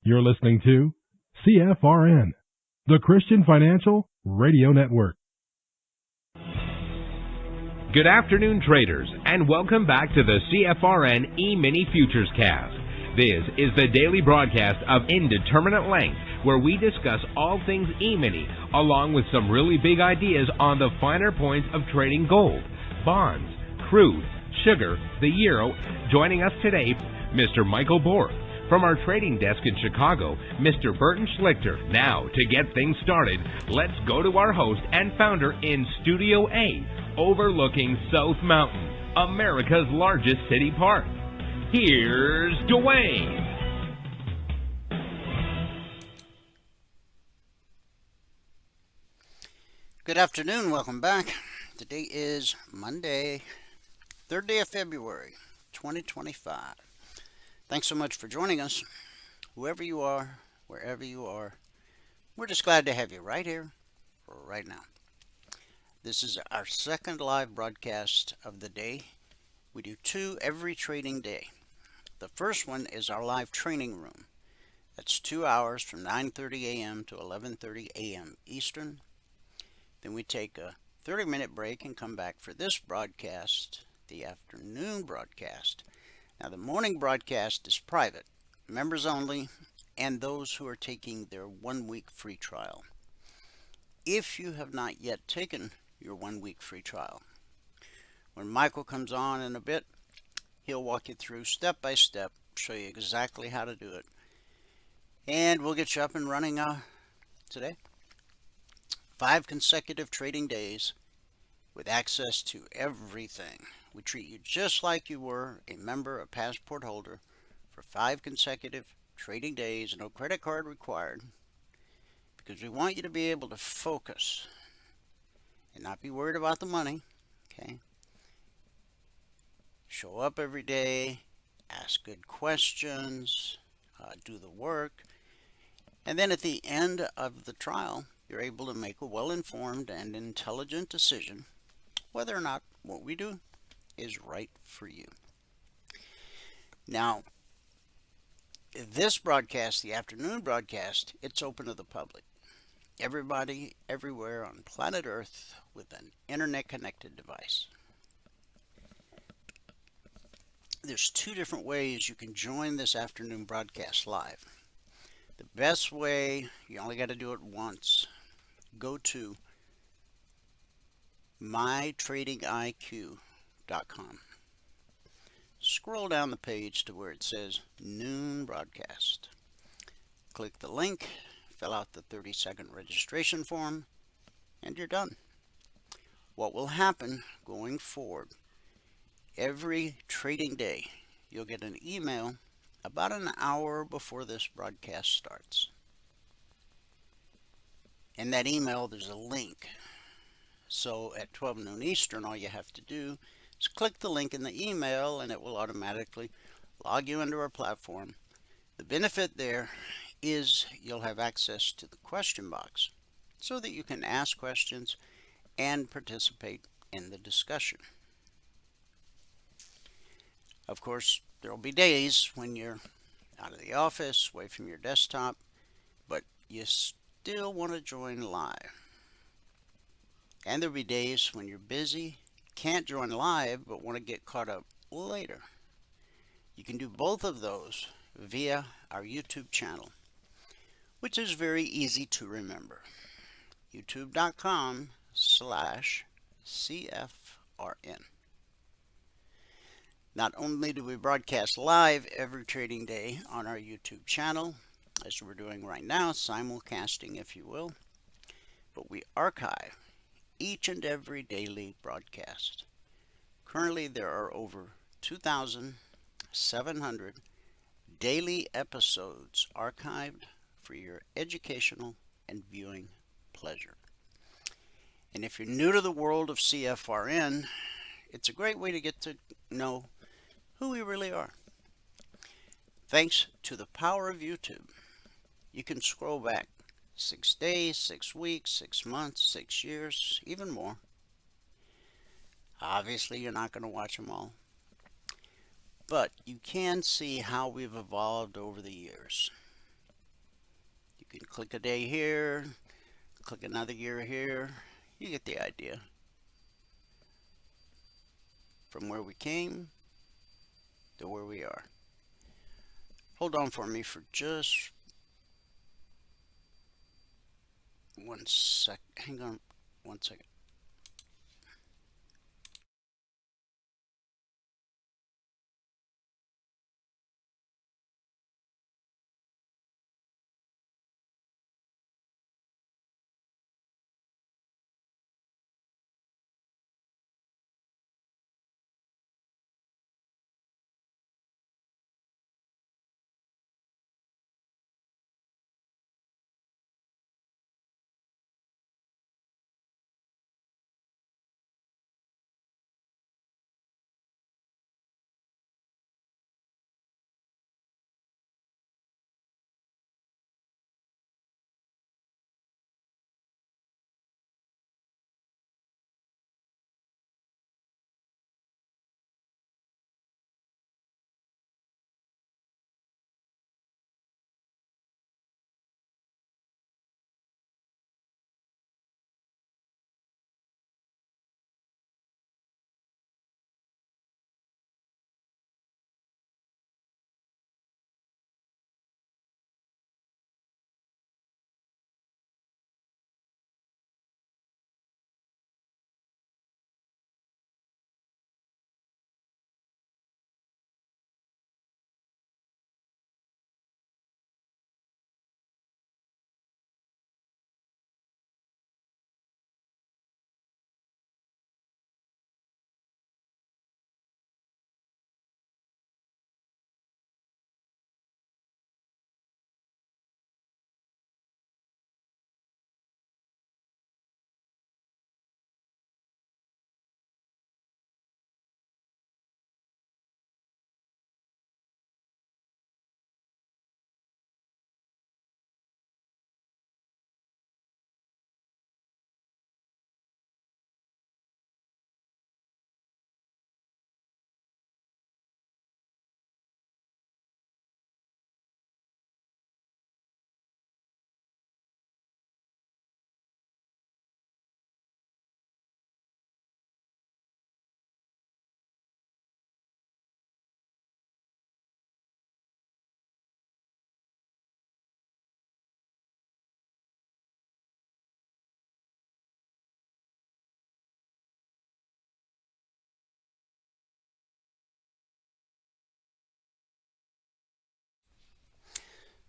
You're listening to CFRN, the Christian Financial Radio Network. Good afternoon, traders, and welcome back to the CFRN E-mini Futures Cast. This is the daily broadcast of Indeterminate Length, where we discuss all things E-mini, along with some really big ideas on the finer points of trading gold, bonds, crude, sugar, the euro. Joining us today, Mr. Michael Borg. From our trading desk in Chicago, Mr. Burton Schlichter. Now, to get things started, let's go to our host and founder in Studio A, overlooking South Mountain, America's largest city park. Here's Dwayne. Good afternoon, welcome back. Today is Monday, 3rd day of February, 2025. Thanks so much for joining us. Whoever you are, wherever you are, we're just glad to have you right here, right now. This is our second live broadcast of the day. We do 2 every trading day. The first one is our live training room. That's 2 hours from 9:30 a.m. to 11:30 a.m. Eastern. Then we take a 30-minute break and come back for this broadcast, the afternoon broadcast. Now, the morning broadcast is private, members only, and those who are taking their 1-week free trial. If you have not yet taken your 1-week free trial, when Michael comes on in a bit, he'll walk you through step by step, show you exactly how to do it, and we'll get you up and running today. 5 consecutive trading days with access to everything. We treat you just like you were a member, a passport holder, for 5 consecutive trading days, no credit card required, because we want you to be able to focus and not be worried about the money, okay? Show up every day, ask good questions, do the work, and then at the end of the trial, you're able to make a well-informed and intelligent decision whether or not what we do is right for you. Now, this broadcast, the afternoon broadcast, it's open to the public. Everybody, everywhere on planet Earth with an internet-connected device. There's 2 different ways you can join this afternoon broadcast live. The best way, you only got to do it once. Go to mytradingiq.com. Scroll down the page to where it says Noon Broadcast. Click the link, fill out the 30-second registration form, and you're done. What will happen going forward, every trading day, you'll get an email about an hour before this broadcast starts. In that email, there's a link. So at 12 noon Eastern, all you have to do is click the link in the email and it will automatically log you into our platform. The benefit there is you'll have access to the question box so that you can ask questions and participate in the discussion. Of course, there will be days when you're out of the office, away from your desktop, but you still want to join live. And there'll be days when you're busy, can't join live, but want to get caught up later. You can do both of those via our YouTube channel, which is very easy to remember. youtube.com/CFRN. Not only do we broadcast live every trading day on our YouTube channel, as we're doing right now, simulcasting if you will, but we archive each and every daily broadcast. Currently there are over 2,700 daily episodes archived for your educational and viewing pleasure. And if you're new to the world of CFRN, it's a great way to get to know who we really are. Thanks to the power of YouTube, you can scroll back 6 days, 6 weeks, 6 months, 6 years, even more. Obviously, you're not going to watch them all, but you can see how we've evolved over the years. You can click a day here, click another year here. You get the idea. From where we came to where we are. Hold on for me for just 1 sec. Hang on 1 second.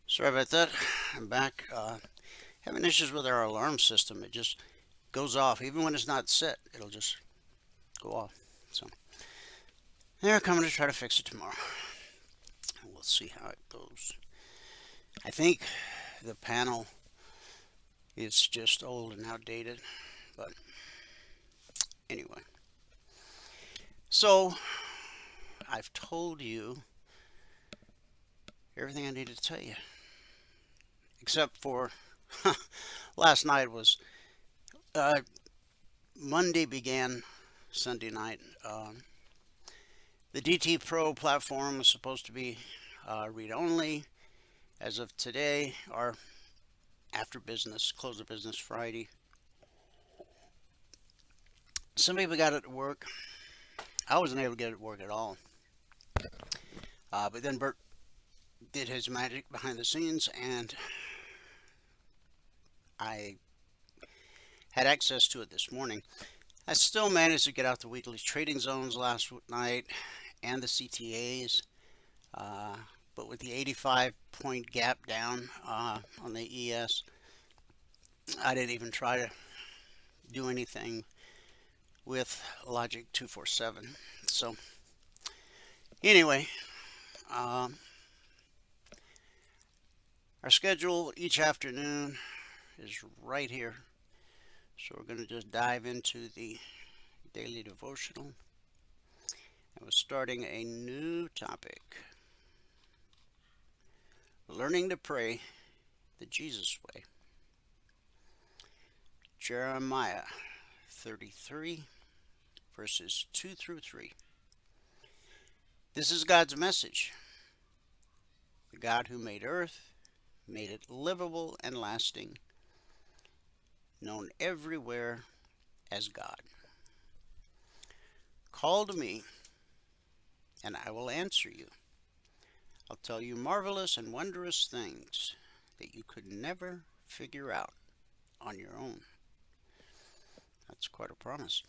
Sorry about that. I'm back. Having issues with our alarm system. It just goes off. Even when it's not set, it'll just go off. So they're coming to try to fix it tomorrow. We'll see how it goes. I think the panel is just old and outdated. But anyway. So I've told you everything I need to tell you. Except for last night was Monday began Sunday night. The DT Pro platform was supposed to be read only as of today, or after business, close of business Friday. Some people got it to work. I wasn't able to get it to work at all. But then Bert did his magic behind the scenes, and I had access to it this morning. I still managed to get out the weekly trading zones last night and the CTAs, but with the 85-point gap down on the ES, I didn't even try to do anything with Logic 247. So anyway, our schedule each afternoon is right here. So we're going to just dive into the daily devotional. And we're starting a new topic. Learning to pray the Jesus way. Jeremiah 33, verses 2 through 3. This is God's message. The God who made earth, made it livable and lasting, known everywhere as God. Call to me, and I will answer you. I'll tell you marvelous and wondrous things that you could never figure out on your own. That's quite a promise.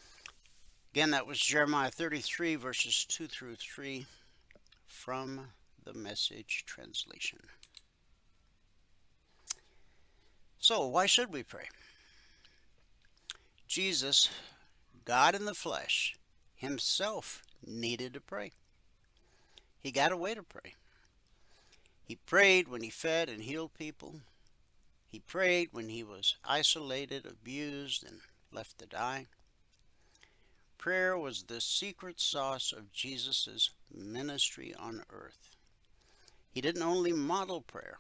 Again, that was Jeremiah 33, verses 2 through 3 from the Message translation. So, why should we pray? Jesus, God in the flesh, himself needed to pray. He got a way to pray. He prayed when he fed and healed people. He prayed when he was isolated, abused, and left to die. Prayer was the secret sauce of Jesus' ministry on earth. He didn't only model prayer,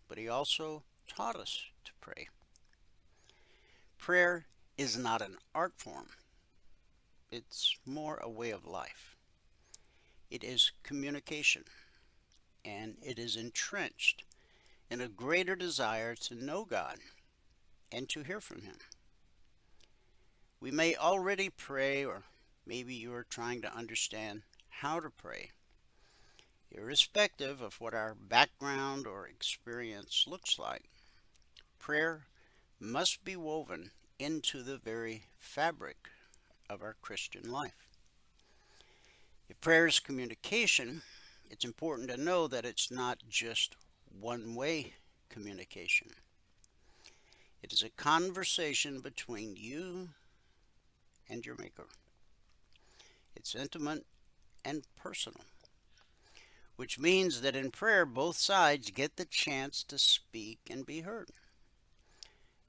but he also taught us to pray. Prayer is not an art form. It's more a way of life. It is communication, and it is entrenched in a greater desire to know God and to hear from him. We may already pray, or maybe you are trying to understand how to pray. Irrespective of what our background or experience looks like, prayer must be woven into the very fabric of our Christian life. If prayer is communication, it's important to know that it's not just one-way communication. It is a conversation between you and your Maker. It's intimate and personal, which means that in prayer both sides get the chance to speak and be heard.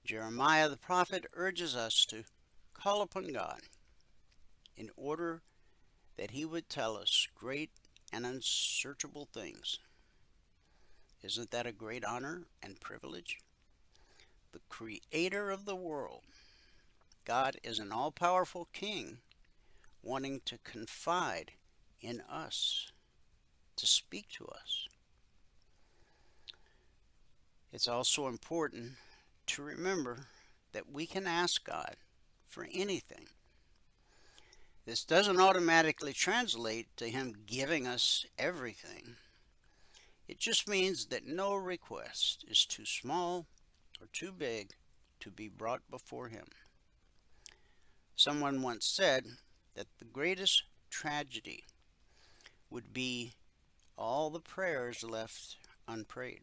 Jeremiah the prophet urges us to call upon God in order that he would tell us great and unsearchable things. Isn't that a great honor and privilege? The creator of the world, God, is an all-powerful king wanting to confide in us, to speak to us. It's also important to remember that we can ask God for anything. This doesn't automatically translate to him giving us everything. It just means that no request is too small or too big to be brought before him. Someone once said that the greatest tragedy would be all the prayers left unprayed.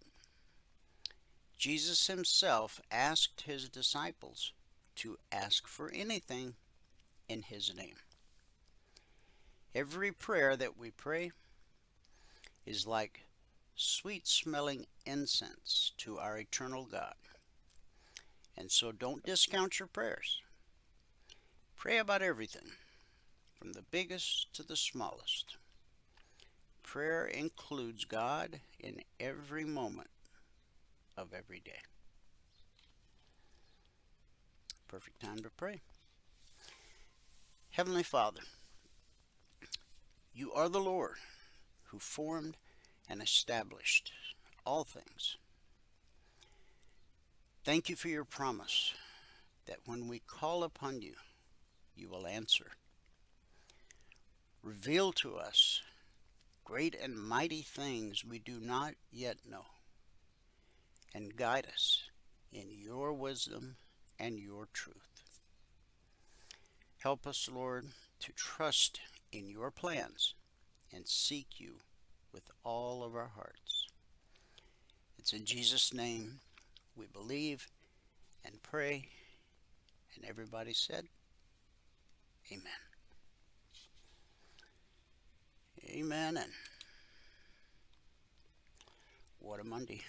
Jesus himself asked his disciples to ask for anything in his name. Every prayer that we pray is like sweet-smelling incense to our eternal God. And so don't discount your prayers. Pray about everything, from the biggest to the smallest. Prayer includes God in every moment of every day. Perfect time to pray. Heavenly Father, you are the Lord who formed and established all things. Thank you for your promise that when we call upon you, you will answer. Reveal to us great and mighty things we do not yet know, and guide us in your wisdom and your truth. Help us, Lord, to trust in your plans and seek you with all of our hearts. It's in Jesus' name we believe and pray, and everybody said, Amen. Amen, and what a Monday.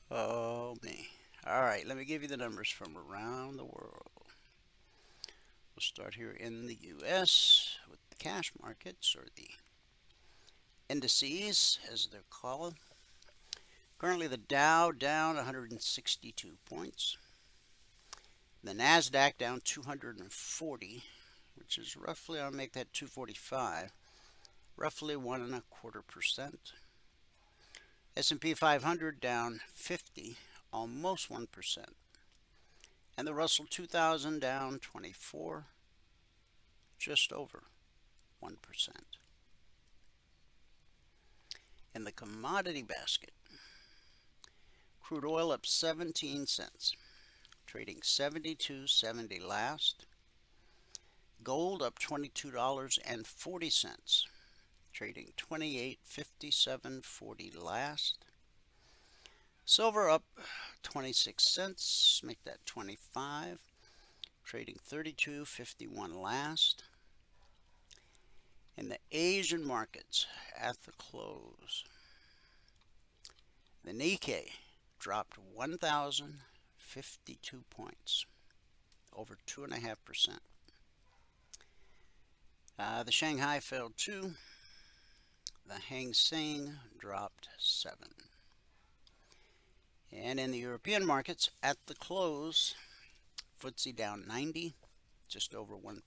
Oh, me. All right, let me give you the numbers from around the world. We'll start here in the U.S. with the cash markets, or the indices, as they're called. Currently, the Dow down 162 points. The NASDAQ down 240, which is roughly, I'll make that 245. roughly 1.25%. S&P 500 down 50, almost 1%. And the Russell 2000 down 24, just over 1%. In the commodity basket, crude oil up 17 cents, trading 72.70 last. Gold up $22.40, trading 28.5740 last. Silver up 26 cents, make that 25, trading 32.51 last. In the Asian markets at the close, the Nikkei dropped 1,052 points, over 2.5%. The Shanghai fell 2. The Hang Seng dropped 7. And in the European markets at the close, FTSE down 90, just over 1%.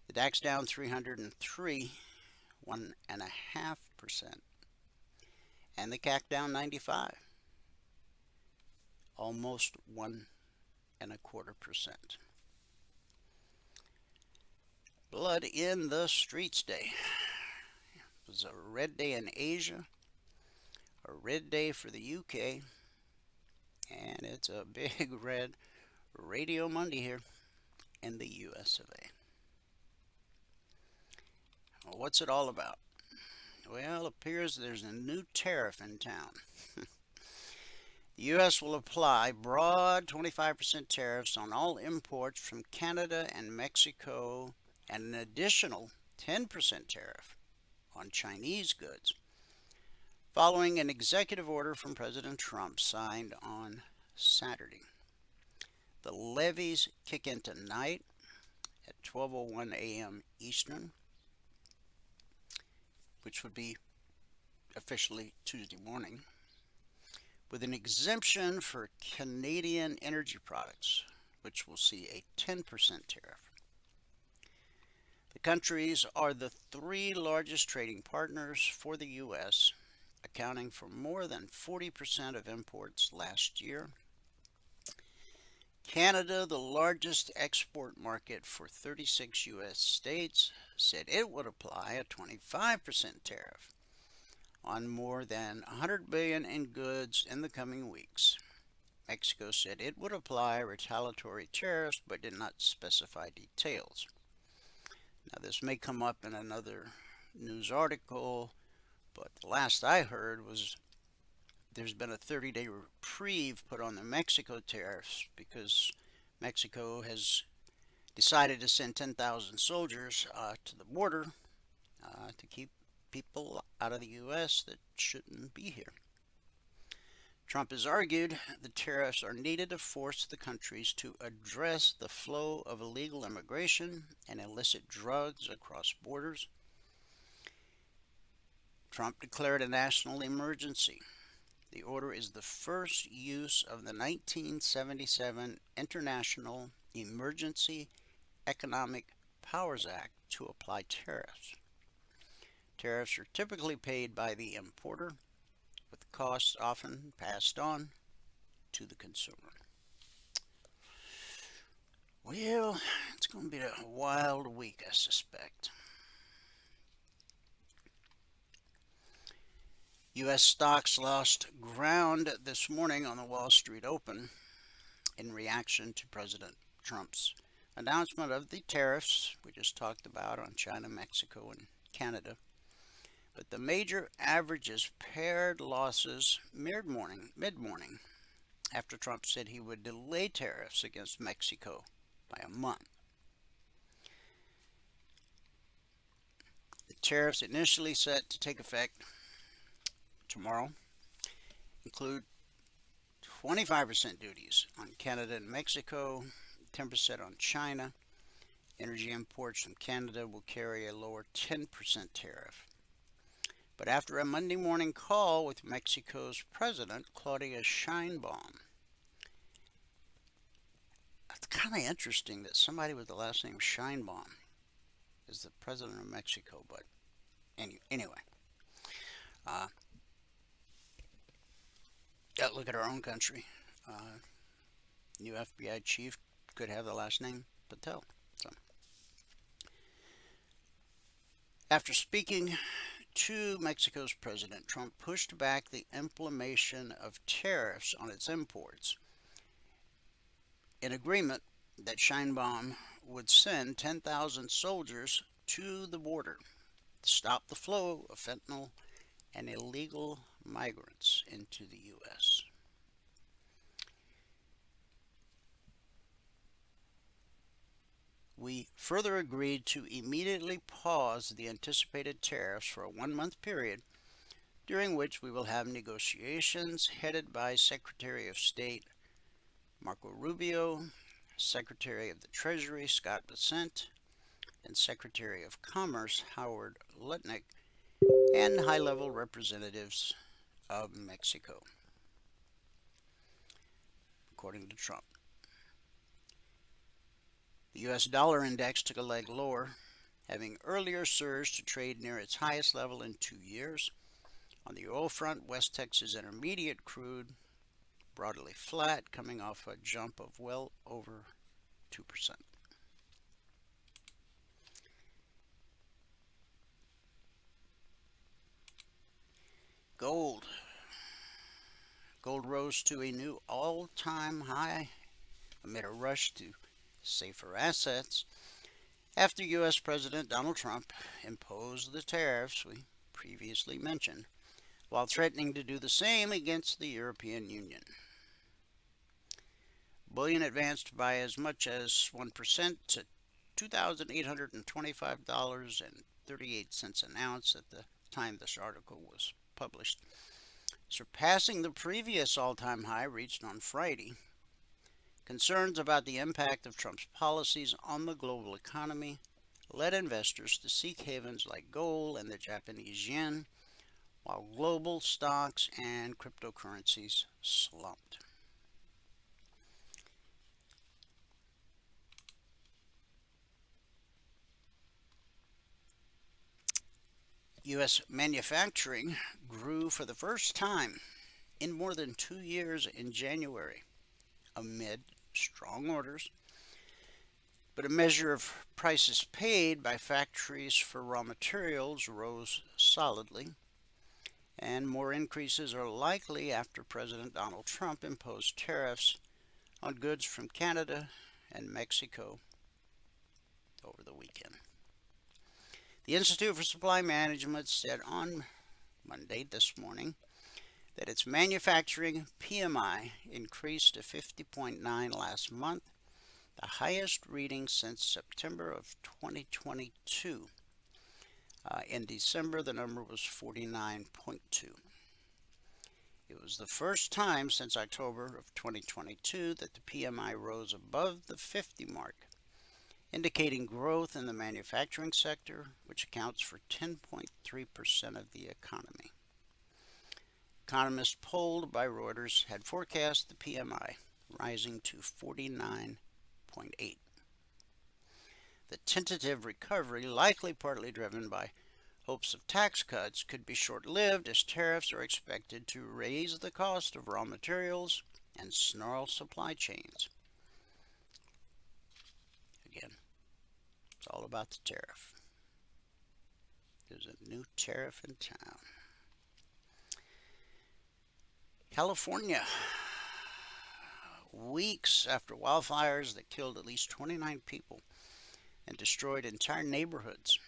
The DAX down 303, 1.5%. And the CAC down 95, almost 1.25%. Blood in the streets day. It was a red day in Asia, a red day for the UK, and it's a big red Radio Monday here in the US of A. Well, what's it all about? Well, it appears there's a new tariff in town. The U.S. will apply broad 25% tariffs on all imports from Canada and Mexico, and an additional 10% tariff on Chinese goods, following an executive order from President Trump signed on Saturday. The levies kick in tonight at 12:01 a.m. Eastern, which would be officially Tuesday morning, with an exemption for Canadian energy products, which will see a 10% tariff. The countries are the 3 largest trading partners for the U.S., accounting for more than 40% of imports last year. Canada, the largest export market for 36 U.S. states, said it would apply a 25% tariff on more than $100 billion in goods in the coming weeks. Mexico said it would apply retaliatory tariffs but did not specify details. Now, this may come up in another news article, but the last I heard was there's been a 30-day reprieve put on the Mexico tariffs because Mexico has decided to send 10,000 soldiers to the border to keep people out of the U.S. that shouldn't be here. Trump has argued the tariffs are needed to force the countries to address the flow of illegal immigration and illicit drugs across borders. Trump declared a national emergency. The order is the first use of the 1977 International Emergency Economic Powers Act to apply tariffs. Tariffs are typically paid by the importer, with costs often passed on to the consumer. Well, it's going to be a wild week, I suspect. U.S. stocks lost ground this morning on the Wall Street Open in reaction to President Trump's announcement of the tariffs we just talked about on China, Mexico, and Canada. But the major averages paired losses mid-morning after Trump said he would delay tariffs against Mexico by a month. The tariffs initially set to take effect tomorrow include 25% duties on Canada and Mexico, 10% on China. Energy imports from Canada will carry a lower 10% tariff. But after a Monday morning call with Mexico's President, Claudia Sheinbaum, it's kind of interesting that somebody with the last name Sheinbaum is the president of Mexico, but anyway. Uh, Look at our own country. New FBI chief could have the last name Patel. So, after speaking to Mexico's president, Trump pushed back the implementation of tariffs on its imports. In agreement that Sheinbaum would send 10,000 soldiers to the border to stop the flow of fentanyl and illegal migrants into the U.S. We further agreed to immediately pause the anticipated tariffs for a 1-month period, during which we will have negotiations headed by Secretary of State Marco Rubio, Secretary of the Treasury Scott Bessent, and Secretary of Commerce Howard Lutnick, and high-level representatives of Mexico, according to Trump. The U.S. dollar index took a leg lower, having earlier surged to trade near its highest level in 2 years. On the oil front, West Texas Intermediate crude broadly flat, coming off a jump of well over 2%. Gold. Gold rose to a new all-time high amid a rush to safer assets after U.S. President Donald Trump imposed the tariffs we previously mentioned, while threatening to do the same against the European Union. Bullion advanced by as much as 1% to $2,825.38 an ounce at the time this article was published, surpassing the previous all-time high reached on Friday. Concerns about the impact of Trump's policies on the global economy led investors to seek havens like gold and the Japanese yen, while global stocks and cryptocurrencies slumped. U.S. manufacturing grew for the first time in more than 2 years in January, amid strong orders, but a measure of prices paid by factories for raw materials rose solidly, and more increases are likely after President Donald Trump imposed tariffs on goods from Canada and Mexico over the weekend. The Institute for Supply Management said on Monday this morning that its manufacturing PMI increased to 50.9 last month, the highest reading since September of 2022. In December, the number was 49.2. It was the first time since October of 2022 that the PMI rose above the 50 mark, indicating growth in the manufacturing sector, which accounts for 10.3% of the economy. Economists polled by Reuters had forecast the PMI rising to 49.8. The tentative recovery, likely partly driven by hopes of tax cuts, could be short-lived as tariffs are expected to raise the cost of raw materials and snarl supply chains. Again, it's all about the tariff. There's a new tariff in town. California. Weeks after wildfires that killed at least 29 people and destroyed entire neighborhoods,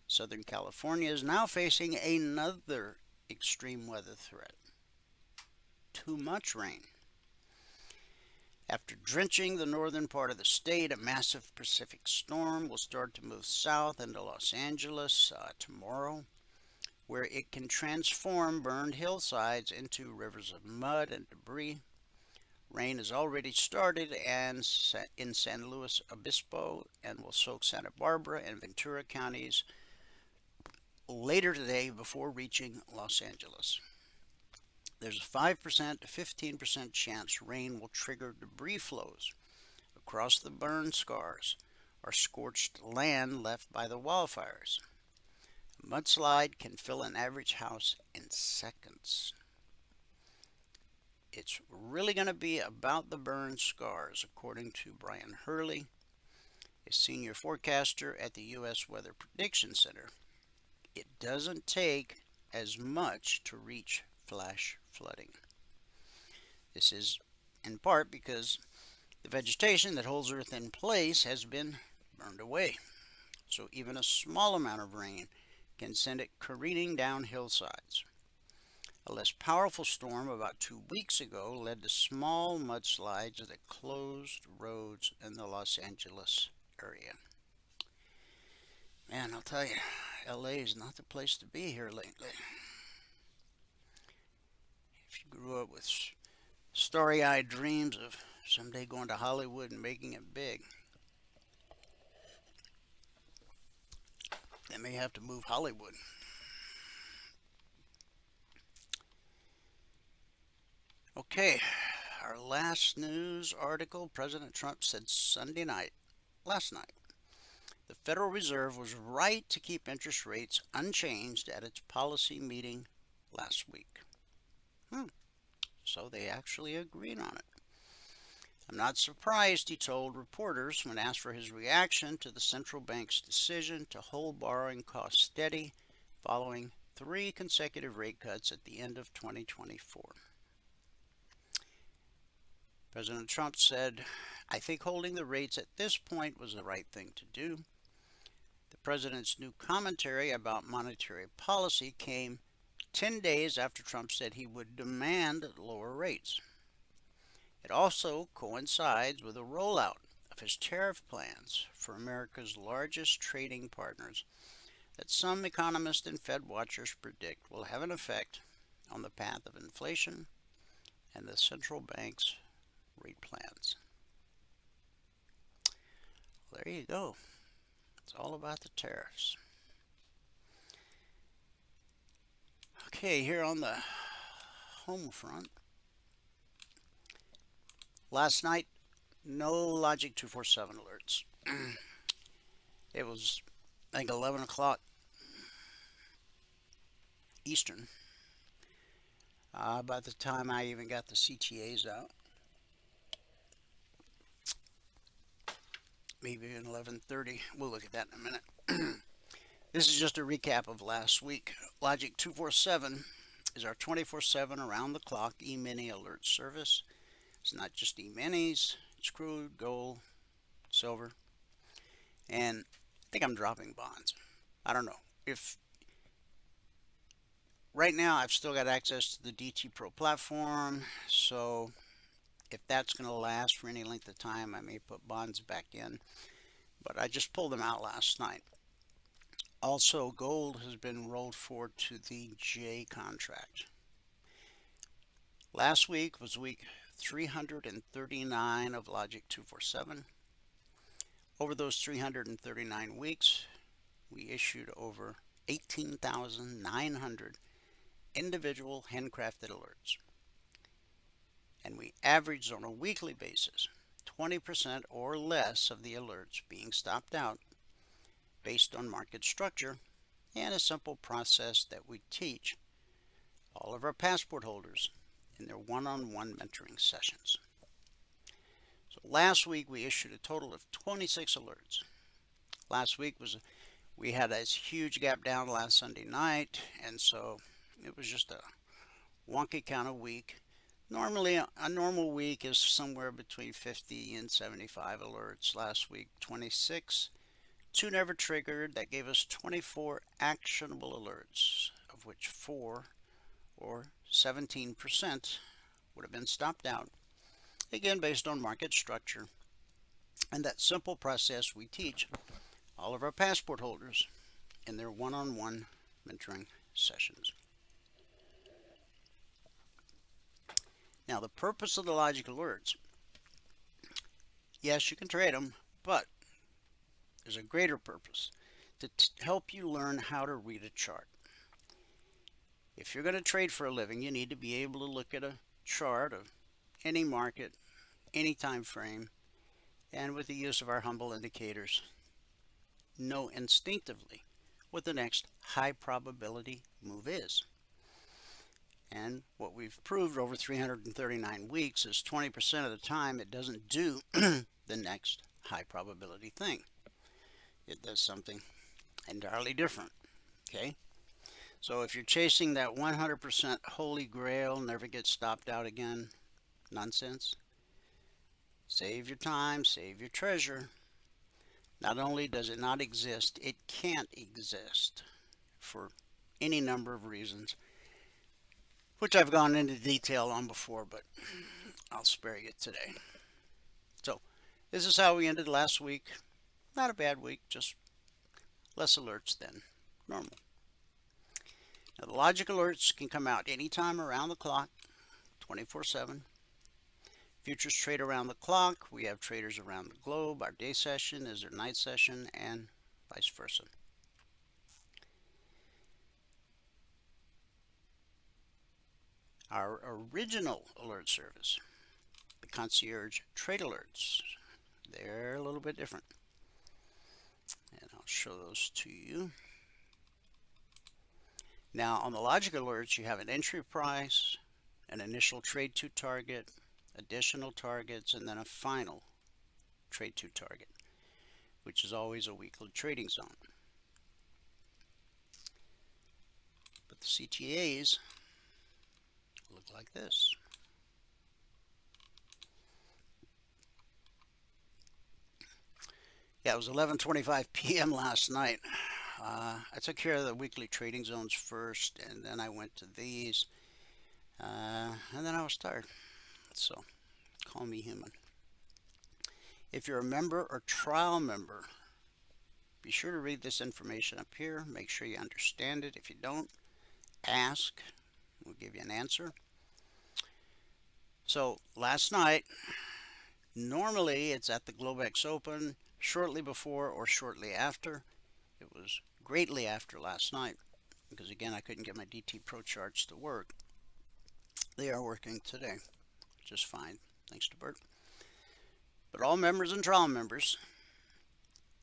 Southern California is now facing another extreme weather threat. Too much rain. After drenching the northern part of the state, a massive Pacific storm will start to move south into Los Angeles tomorrow, where it can transform burned hillsides into rivers of mud and debris. Rain has already started in San Luis Obispo and will soak Santa Barbara and Ventura counties later today before reaching Los Angeles. There's a 5% to 15% chance rain will trigger debris flows across the burn scars or scorched land left by the wildfires. A mudslide can fill an average house in seconds. It's really going to be about the burn scars, according to Brian Hurley, a senior forecaster at the U.S. Weather Prediction Center. It doesn't take as much to reach flash flooding. This is in part because the vegetation that holds Earth in place has been burned away. So even a small amount of rain can send it careening down hillsides. A less powerful storm about 2 weeks ago led to small mudslides that closed roads in the Los Angeles area. Man, I'll tell you, LA is not the place to be here lately. If you grew up with starry-eyed dreams of someday going to Hollywood and making it big, they may have to move Hollywood. Okay, our last news article, President Trump said last night, the Federal Reserve was right to keep interest rates unchanged at its policy meeting last week. So they actually agreed on it. I'm not surprised, he told reporters when asked for his reaction to the central bank's decision to hold borrowing costs steady following 3 consecutive rate cuts at the end of 2024. President Trump said, "I think holding the rates at this point was the right thing to do." The president's new commentary about monetary policy came 10 days after Trump said he would demand lower rates. It also coincides with a rollout of his tariff plans for America's largest trading partners that some economists and Fed watchers predict will have an effect on the path of inflation and the central bank's rate plans. Well, there you go. It's all about the tariffs. Okay, here on the home front, last night, no Logic 247 alerts. It was, I think, 11 o'clock Eastern by the time I even got the CTAs out. Maybe even 11:30. We'll look at that in a minute. This is just a recap of last week. Logic 247 is our 24/7 around-the-clock E-mini alert service. It's not just E-minis. It's crude, gold, silver, and I think I'm dropping bonds. I don't know. Right now I've still got access to the DT Pro platform, so if that's going to last for any length of time, I may put bonds back in, but I just pulled them out last night. Also, gold has been rolled forward to the J contract. Last week was week 339 of Logic 247. Over those 339 weeks, we issued over 18,900 individual handcrafted alerts. And we averaged on a weekly basis 20% or less of the alerts being stopped out based on market structure and a simple process that we teach all of our passport holders in their one-on-one mentoring sessions. So last week we issued a total of 26 alerts. Last week we had a huge gap down last Sunday night, and so it was just a wonky kind of week. Normally, a normal week is somewhere between 50 and 75 alerts. Last week, 26. 2 never triggered. That gave us 24 actionable alerts, of which 4, or 17%, would have been stopped out. Again, based on market structure and that simple process we teach all of our passport holders in their one-on-one mentoring sessions. Now, the purpose of the Logic alerts, yes, you can trade them, but there's a greater purpose to help you learn how to read a chart. If you're going to trade for a living, you need to be able to look at a chart of any market, any time frame, and with the use of our humble indicators, know instinctively what the next high probability move is. And what we've proved over 339 weeks is 20% of the time it doesn't do the next high probability thing. It does something entirely different. Okay? So if you're chasing that 100% holy grail, never get stopped out again nonsense, save your time, save your treasure. Not only does it not exist, it can't exist for any number of reasons, which I've gone into detail on before, but I'll spare you today. So this is how we ended last week. Not a bad week, just less alerts than normal. Now the logic alerts can come out anytime around the clock, 24/7. Futures trade around the clock. We have traders around the globe. Our day session is their night session, and vice versa. Our original alert service, the concierge trade alerts, they're a little bit different. And I'll show those to you. Now on the logic alerts, you have an entry price, an initial trade to target, additional targets, and then a final trade to target, which is always a weekly trading zone. But the CTAs look like this. Yeah, it was 11:25 p.m. last night. I took care of the weekly trading zones first, and then I went to these, and then I was tired. So, call me human. If you're a member or trial member, be sure to read this information up here. Make sure you understand it. If you don't, ask. We'll give you an answer. So, last night, normally it's at the Globex Open, shortly before or shortly after. It was greatly after last night, because again, I couldn't get my DT Pro charts to work. They are working today, just fine, thanks to Bert. But all members and trial members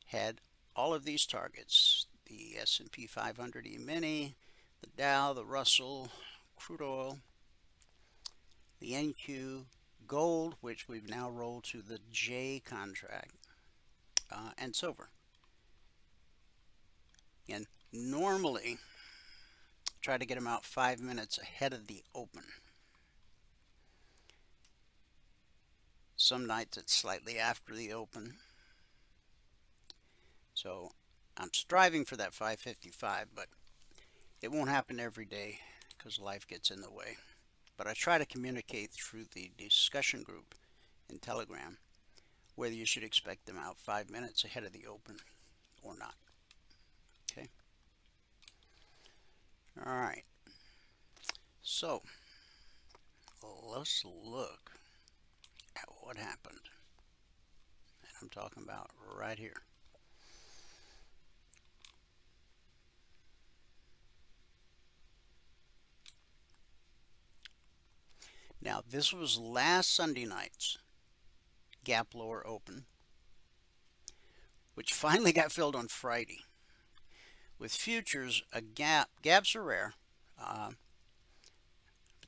had all of these targets: the S&P 500 Emini, the Dow, the Russell, crude oil, the NQ, gold, which we've now rolled to the J contract, and silver. And normally, try to get them out 5 minutes ahead of the open. Some nights it's slightly after the open. So I'm striving for that 5:55, but it won't happen every day because life gets in the way. But I try to communicate through the discussion group in Telegram whether you should expect them out 5 minutes ahead of the open or not. Okay. All right. So let's look at what happened. And I'm talking about right here. Now, this was last Sunday night's gap lower open, which finally got filled on Friday. With futures, gaps are rare, but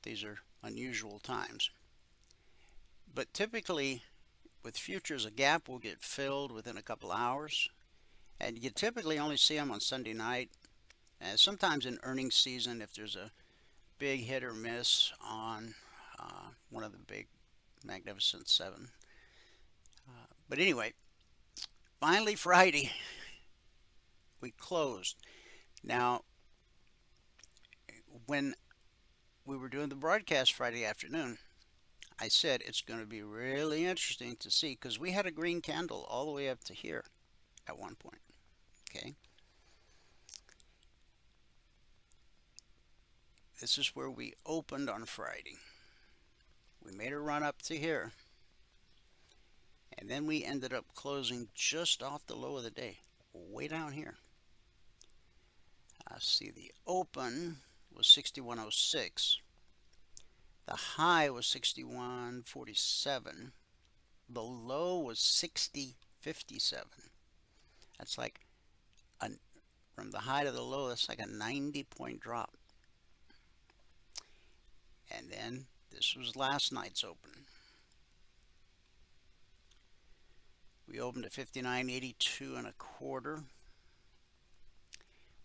these are unusual times. But typically, with futures, a gap will get filled within a couple hours, and you typically only see them on Sunday night. Sometimes in earnings season, if there's a big hit or miss on one of the big Magnificent Seven. But anyway, finally Friday, we closed. Now, when we were doing the broadcast Friday afternoon, I said it's going to be really interesting to see, because we had a green candle all the way up to here at one point. Okay. This is where we opened on Friday. We made a run up to here, and then we ended up closing just off the low of the day, way down here. See, the open was 61.06. The high was 61.47. the low was 60.57. That's like from the high to the low, that's like a 90-point drop. And then this was last night's open. We opened at 59.82 and a quarter.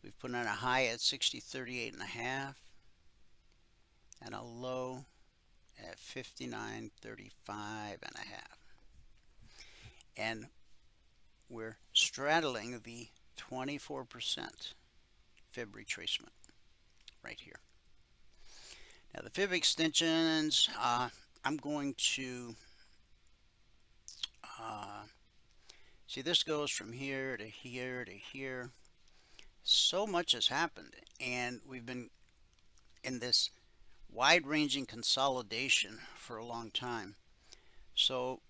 We've put in a high at 60.38 and a half and a low at 59.35 and a half. And we're straddling the 24% fib retracement right here. Now the fib extensions, I'm going to see, this goes from here to here to here. So much has happened, and we've been in this wide-ranging consolidation for a long time. So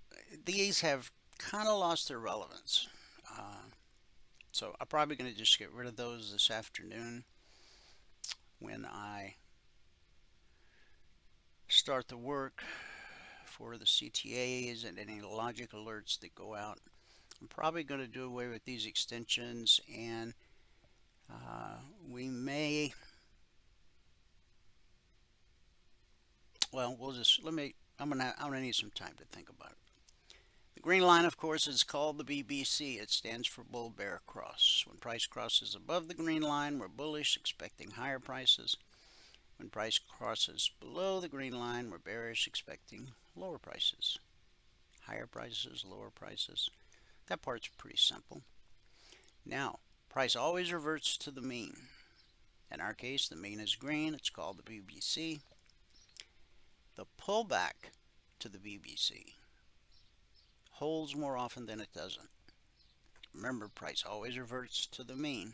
these have kind of lost their relevance. So I'm probably going to just get rid of those this afternoon when I start the work for the CTAs and any logic alerts that go out. I'm probably going to do away with these extensions, and we may, well, we'll just, I'm gonna need some time to think about it. The green line, of course, is called the BBC. It stands for bull bear cross. When price crosses above the green line, we're bullish, expecting higher prices. When price crosses below the green line, we're bearish, expecting lower prices. Higher prices, lower prices. That part's pretty simple. Now, price always reverts to the mean. In our case, the mean is green. It's called the BBC. The pullback to the BBC holds more often than it doesn't. Remember, price always reverts to the mean.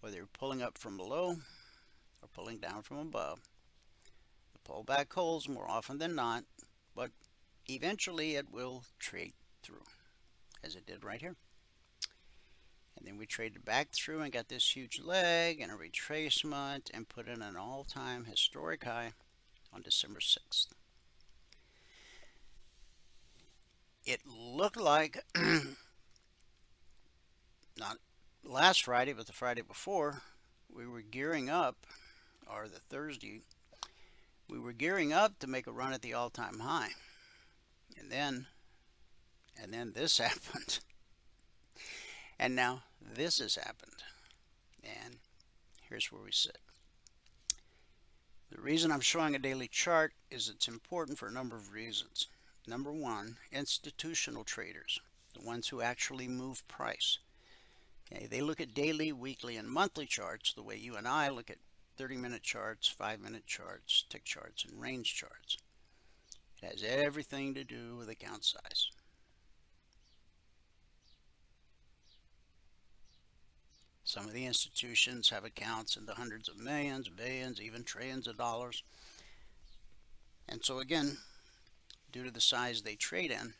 Whether you're pulling up from below or pulling down from above, the pullback holds more often than not, but eventually it will trade through, as it did right here. And then we traded back through and got this huge leg and a retracement and put in an all-time historic high on December 6th. It looked like, not last Friday, but the Friday before, we were gearing up, or the Thursday, we were gearing up to make a run at the all-time high. And then this happened. And now this has happened. And here's where we sit. The reason I'm showing a daily chart is it's important for a number of reasons. Number one, institutional traders, the ones who actually move price. Okay, they look at daily, weekly, and monthly charts the way you and I look at 30-minute charts, 5-minute charts, tick charts, and range charts. It has everything to do with account size. Some of the institutions have accounts in the hundreds of millions, billions, even trillions of dollars. And so again, due to the size they trade in,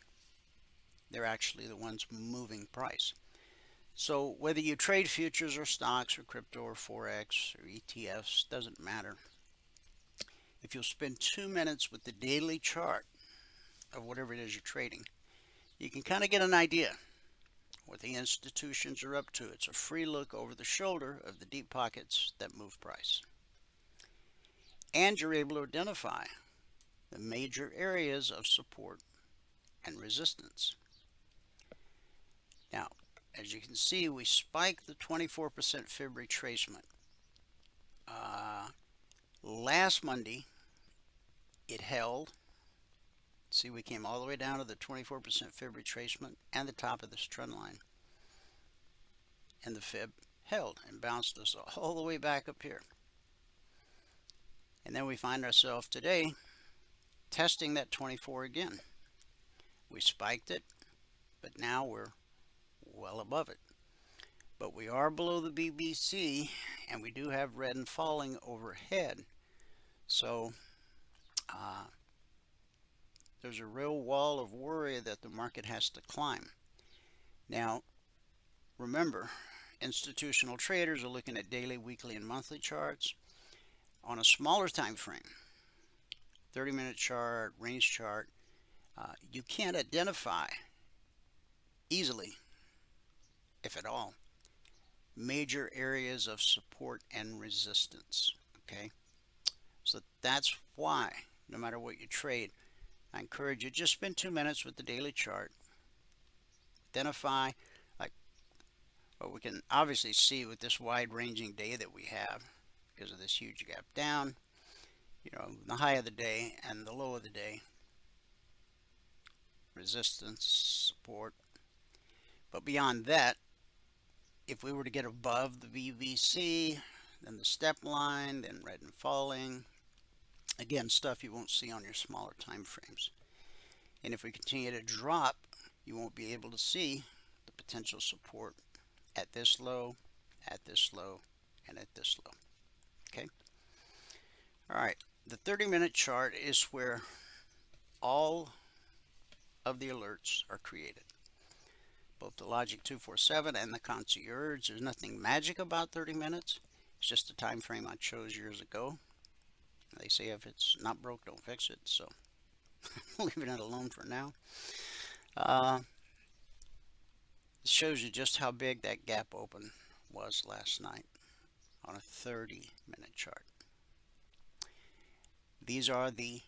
they're actually the ones moving price. So whether you trade futures or stocks or crypto or Forex or ETFs, doesn't matter. If you'll spend 2 minutes with the daily chart of whatever it is you're trading, you can kind of get an idea what the institutions are up to. It's a free look over the shoulder of the deep pockets that move price. And you're able to identify the major areas of support and resistance. Now, as you can see, we spiked the 24% fib retracement. Last Monday, it held. See, we came all the way down to the 24% fib retracement and the top of this trend line. And the fib held and bounced us all the way back up here. And then we find ourselves today testing that 24 again. We spiked it, but now we're well above it. But we are below the BBC, and we do have red and falling overhead. So there's a real wall of worry that the market has to climb. Now, remember, institutional traders are looking at daily, weekly, and monthly charts on a smaller time frame. 30-minute chart, range chart. You can't identify easily, if at all, major areas of support and resistance. Okay, so that's why no matter what you trade, I encourage you just spend 2 minutes with the daily chart. Identify, like what we can obviously see with this wide ranging day that we have because of this huge gap down, the high of the day and the low of the day, resistance, support. But beyond that, if we were to get above the VVC, then the step line, then red and falling, again, stuff you won't see on your smaller time frames. And if we continue to drop, you won't be able to see the potential support at this low, at this low, and at this low. Okay? All right. The 30-minute chart is where all of the alerts are created. Both the Logic 247 and the Concierge. There's nothing magic about 30 minutes. It's just a time frame I chose years ago. They say if it's not broke, don't fix it. So leaving it alone for now. It shows you just how big that gap open was last night on a 30-minute chart. These are the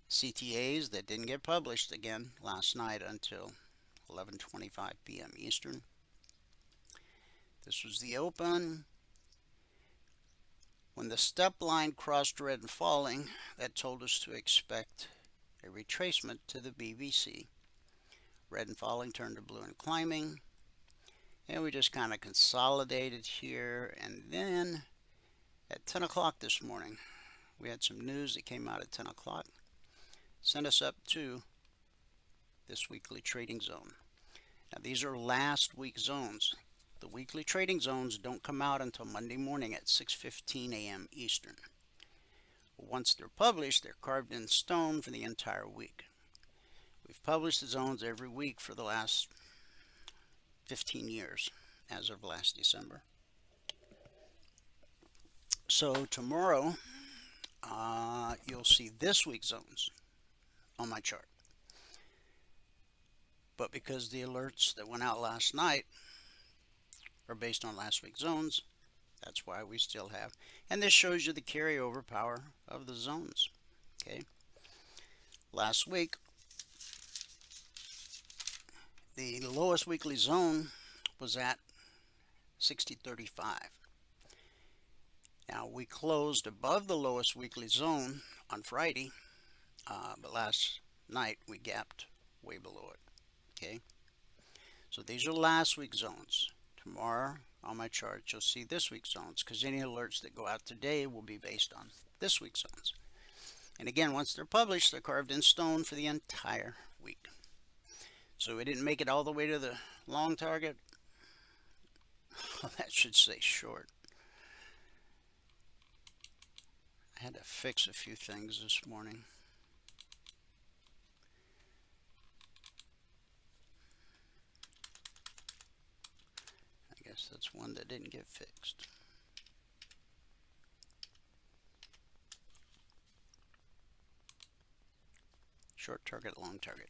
CTAs that didn't get published again last night until 11:25 p.m. Eastern. This was the open. When the step line crossed red and falling, that told us to expect a retracement to the BBC. Red and falling turned to blue and climbing. And we just kind of consolidated here. And then at 10 o'clock this morning, we had some news that came out at 10 o'clock. Sent us up to this weekly trading zone. Now these are last week zones. The weekly trading zones don't come out until Monday morning at 6:15 a.m. Eastern. Once they're published, they're carved in stone for the entire week. We've published the zones every week for the last 15 years, as of last December. So tomorrow, you'll see this week's zones on my chart. But because the alerts that went out last night are based on last week's zones, that's why we still have. And this shows you the carryover power of the zones. Okay. Last week, the lowest weekly zone was at 60.35. Now we closed above the lowest weekly zone on Friday, but last night we gapped way below it. Okay, so these are last week's zones. Tomorrow on my chart you'll see this week's zones, because any alerts that go out today will be based on this week's zones. And again, once they're published, they're carved in stone for the entire week. So we didn't make it all the way to the long target. That should say short. I had to fix a few things this morning. I guess that's one that didn't get fixed. Short target, long target.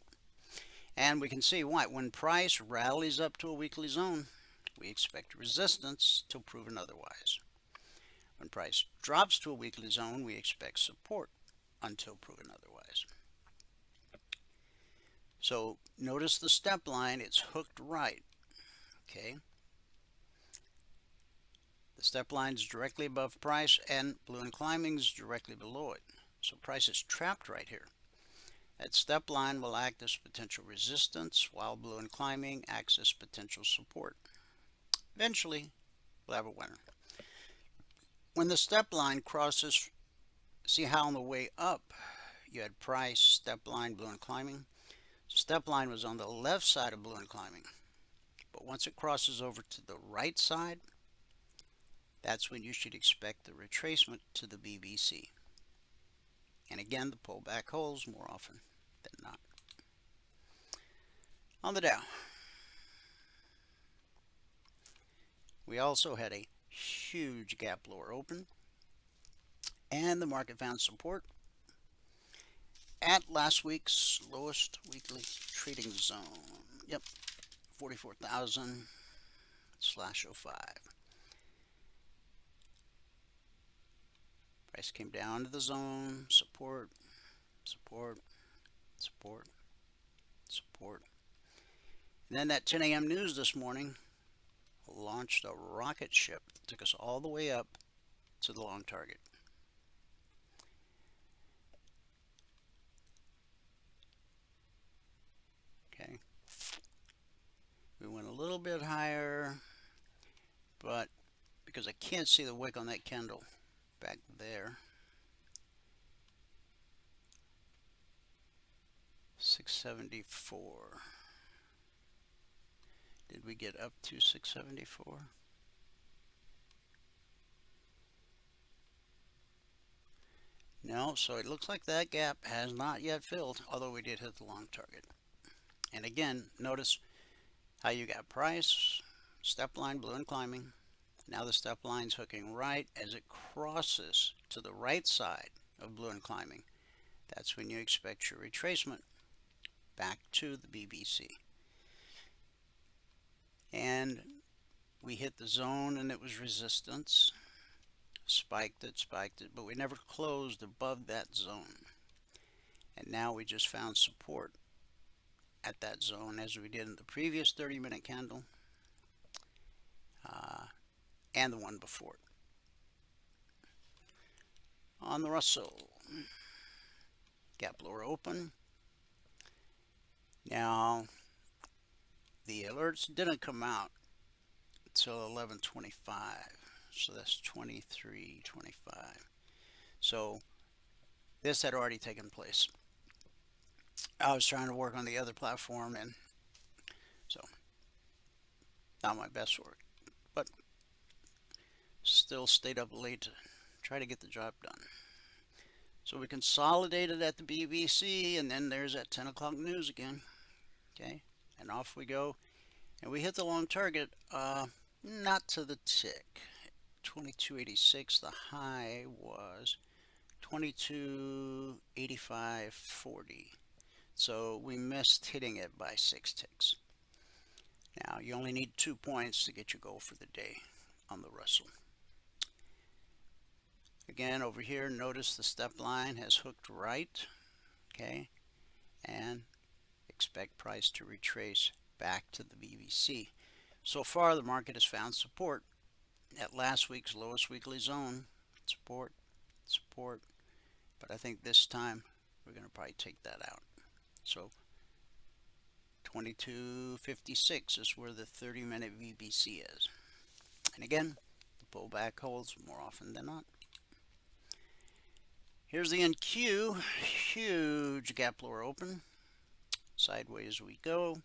And we can see why. When price rallies up to a weekly zone, we expect resistance till proven otherwise. When price drops to a weekly zone, we expect support until proven otherwise. So notice the step line, it's hooked right. Okay. The step line is directly above price, and blue and climbing is directly below it. So price is trapped right here. That step line will act as potential resistance, while blue and climbing acts as potential support. Eventually, we'll have a winner. When the step line crosses, see how on the way up you had price, step line, blue and climbing? Step line was on the left side of blue and climbing. But once it crosses over to the right side, that's when you should expect the retracement to the BBC. And again, the pullback holds more often than not. On the Dow, we also had a huge gap lower open, and the market found support at last week's lowest weekly trading zone. Yep, 44,000/05. Price came down to the zone, support, support, support, support. And then that 10 a.m. news this morning launched a rocket ship, took us all the way up to the long target. Okay, we went a little bit higher, but because I can't see the wick on that candle back there, 674. Did we get up to 674? No, so it looks like that gap has not yet filled, although we did hit the long target. And again, notice how you got price, step line, blue and climbing. Now the step line's hooking right as it crosses to the right side of blue and climbing. That's when you expect your retracement back to the BBC. And we hit the zone and it was resistance. Spiked it, but we never closed above that zone. And now we just found support at that zone as we did in the previous 30-minute candle and the one before it. On the Russell, gap lower open. Now the alerts didn't come out until 11:25, so that's 23:25. So this had already taken place. I was trying to work on the other platform, and so not my best work, but still stayed up late to try to get the job done. So we consolidated at the BBC, and then there's that 10 o'clock news again. Okay, and off we go, and we hit the long target, not to the tick. 22.86. The high was 22.85.40. So we missed hitting it by 6 ticks. Now you only need 2 points to get your goal for the day on the Russell. Again, over here, notice the step line has hooked right, okay, and expect price to retrace back to the BBC. So far, the market has found support at last week's lowest weekly zone. Support, support, but I think this time we're going to probably take that out. So 22.56 is where the 30-minute BBC is. And again, the pullback holds more often than not. Here's the NQ, huge gap lower open. Sideways we go.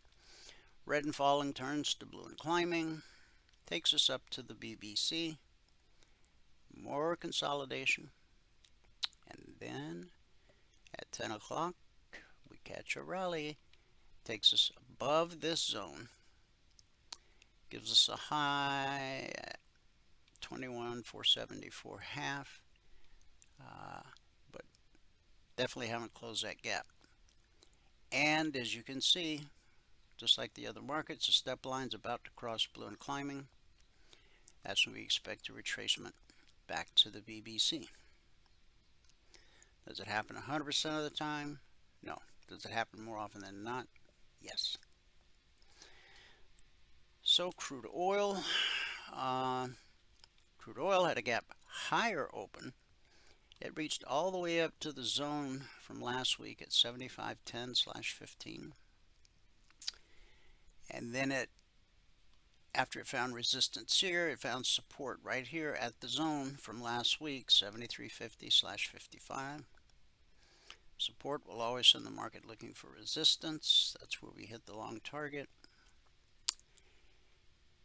Red and falling turns to blue and climbing. Takes us up to the BBC. More consolidation. And then at 10 o'clock, we catch a rally. Takes us above this zone. Gives us a high at 21,474 half. But definitely haven't closed that gap. And as you can see, just like the other markets, the step line's about to cross blue and climbing. That's when we expect a retracement back to the BBC. Does it happen 100% of the time? No. Does it happen more often than not? Yes. So crude oil. Crude oil had a gap higher open. It reached all the way up to the zone from last week at 75.10/15. And then after it found resistance here, it found support right here at the zone from last week, 73.50/55. Support will always send the market looking for resistance. That's where we hit the long target.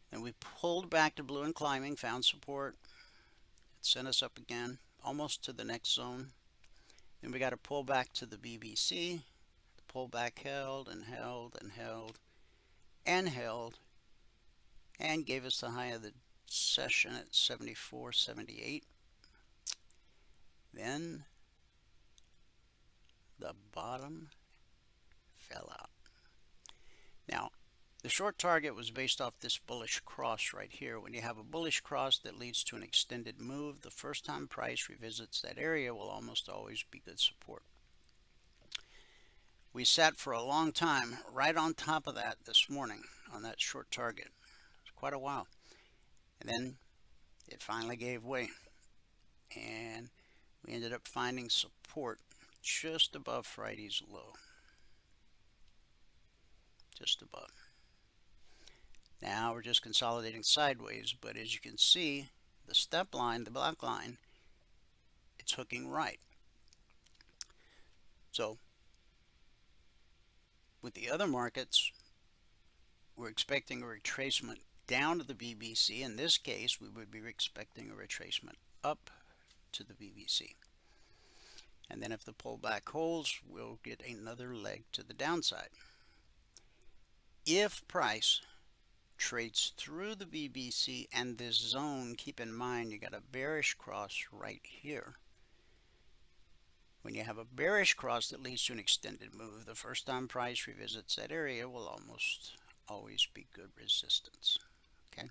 Then we pulled back to blue and climbing, found support. It sent us up again, almost to the next zone. Then we got to pull back to the BBC. The pullback held and held and held and held, and gave us the high of the session at 74.78. Then The bottom fell out. Now, the short target was based off this bullish cross right here. When you have a bullish cross that leads to an extended move, the first time price revisits that area will almost always be good support. We sat for a long time right on top of that this morning on that short target. It's quite a while. And then it finally gave way. And we ended up finding support just above Friday's low. Just above. Now we're just consolidating sideways, but as you can see, the step line, the black line, it's hooking right. So with the other markets, we're expecting a retracement down to the BBC. In this case, we would be expecting a retracement up to the BBC. And then if the pullback holds, we'll get another leg to the downside. If price trades through the BBC and this zone, keep in mind you got a bearish cross right here. When you have a bearish cross that leads to an extended move, the first time price revisits that area will almost always be good resistance. Okay,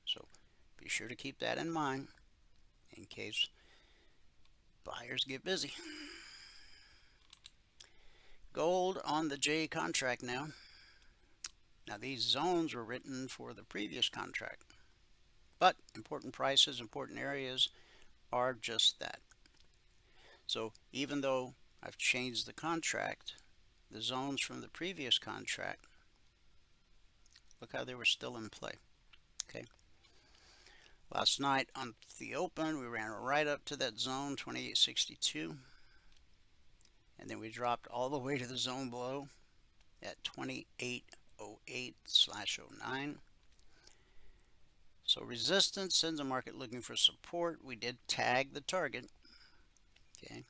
so be sure to keep that in mind in case buyers get busy. Gold on the J contract now. Now these zones were written for the previous contract, but important prices, important areas are just that. So even though I've changed the contract, the zones from the previous contract, look how they were still in play. Okay. Last night on the open, we ran right up to that zone, 2862. And then we dropped all the way to the zone below at 2808/09. So resistance sends a market looking for support. We did tag the target. Okay.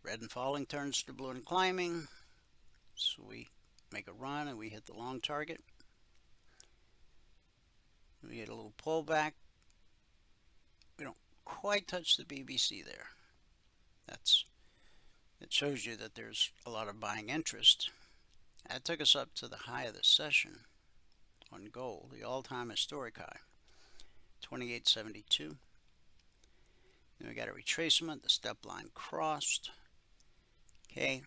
Red and falling turns to blue and climbing. So we make a run and we hit the long target. We get a little pullback. We don't quite touch the BBC there. It shows you that there's a lot of buying interest. That took us up to the high of the session on gold, the all-time historic high, 2872. Then we got a retracement, the step line crossed. Okay,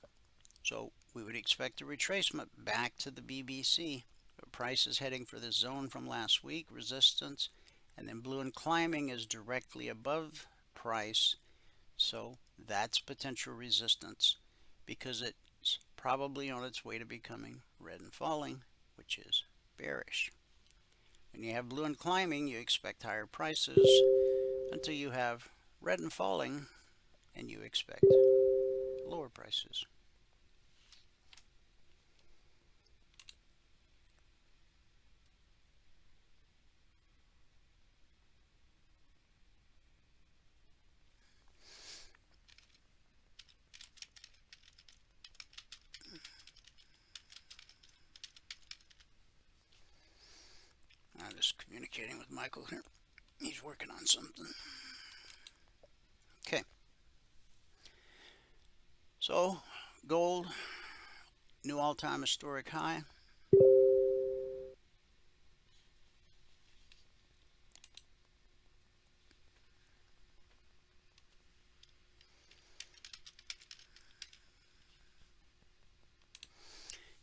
so we would expect a retracement back to the BBC. The price is heading for this zone from last week, resistance, and then blue and climbing is directly above price. So that's potential resistance because it's probably on its way to becoming red and falling, which is bearish. When you have blue and climbing, you expect higher prices until you have red and falling and you expect lower prices. I'm just communicating with Michael here. He's working on something. Okay. So, gold, new all-time historic high.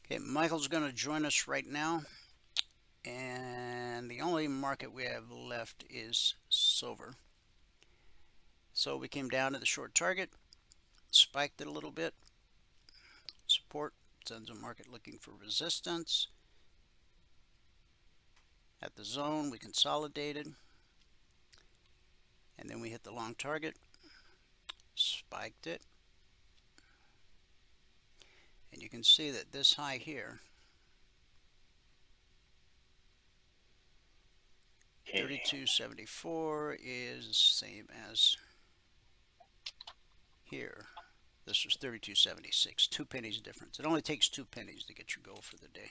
Okay, Michael's going to join us right now. And the only market we have left is silver. So we came down to the short target, spiked it a little bit. Support sends a market looking for resistance. At the zone, we consolidated. And then we hit the long target, spiked it. And you can see that this high here, 32.74, is the same as here. This was 32.76, 2 pennies difference. It only takes 2 pennies to get your goal for the day.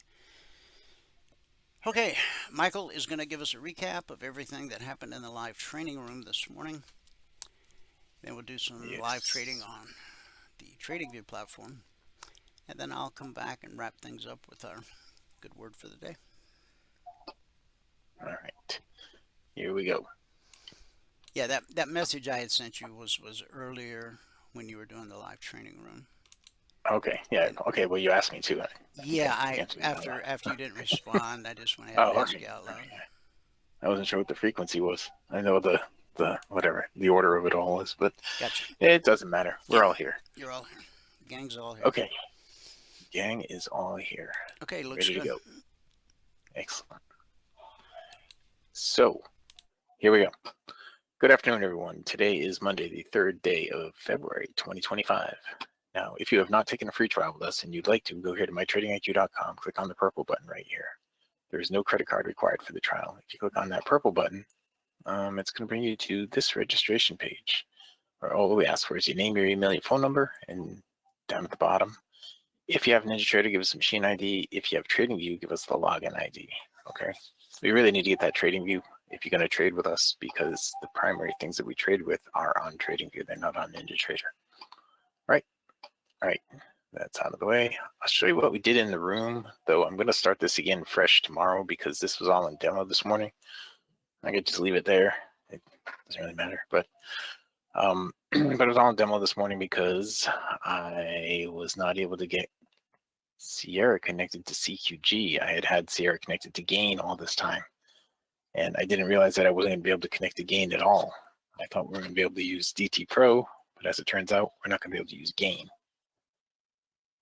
Okay, Michael is going to give us a recap of everything that happened in the live training room this morning. Then we'll do some live trading Yes. on the TradingView platform. And then I'll come back and wrap things up with our good word for the day. All right. Here we go. Yeah, that message I had sent you was earlier when you were doing the live training room. Okay. Yeah. And Okay. Well, you asked me to. I think yeah, I I answered it out loud. after you didn't respond, I just went ahead and Oh, asked okay. you out All loud. right. I wasn't sure what the frequency was. I know the whatever the order of it all is, but Gotcha. it doesn't matter. We're Yeah, all here. you're all here. Gang's all here. Okay. Gang is all here. Okay, looks Ready to good. go. Excellent. So here we go. Good afternoon, everyone. Today is Monday, the 3rd day of February, 2025. Now, if you have not taken a free trial with us and you'd like to, go here to mytradingiq.com, click on the purple button right here. There is no credit card required for the trial. If you click on that purple button, it's going to bring you to this registration page, where all we ask for is your name, your email, your phone number, and down at the bottom, if you have NinjaTrader, give us a machine ID. If you have TradingView, give us the login ID. Okay. We really need to get that TradingView if you're going to trade with us, because the primary things that we trade with are on TradingView. They're not on NinjaTrader. Right. All right. That's out of the way. I'll show you what we did in the room, though I'm going to start this again fresh tomorrow because this was all in demo this morning. I could just leave it there. It doesn't really matter, but it was all in demo this morning because I was not able to get Sierra connected to CQG. I had Sierra connected to Gain all this time, and I didn't realize that I wasn't going to be able to connect to Gain at all. I thought we were going to be able to use DT Pro, but as it turns out, we're not going to be able to use Gain.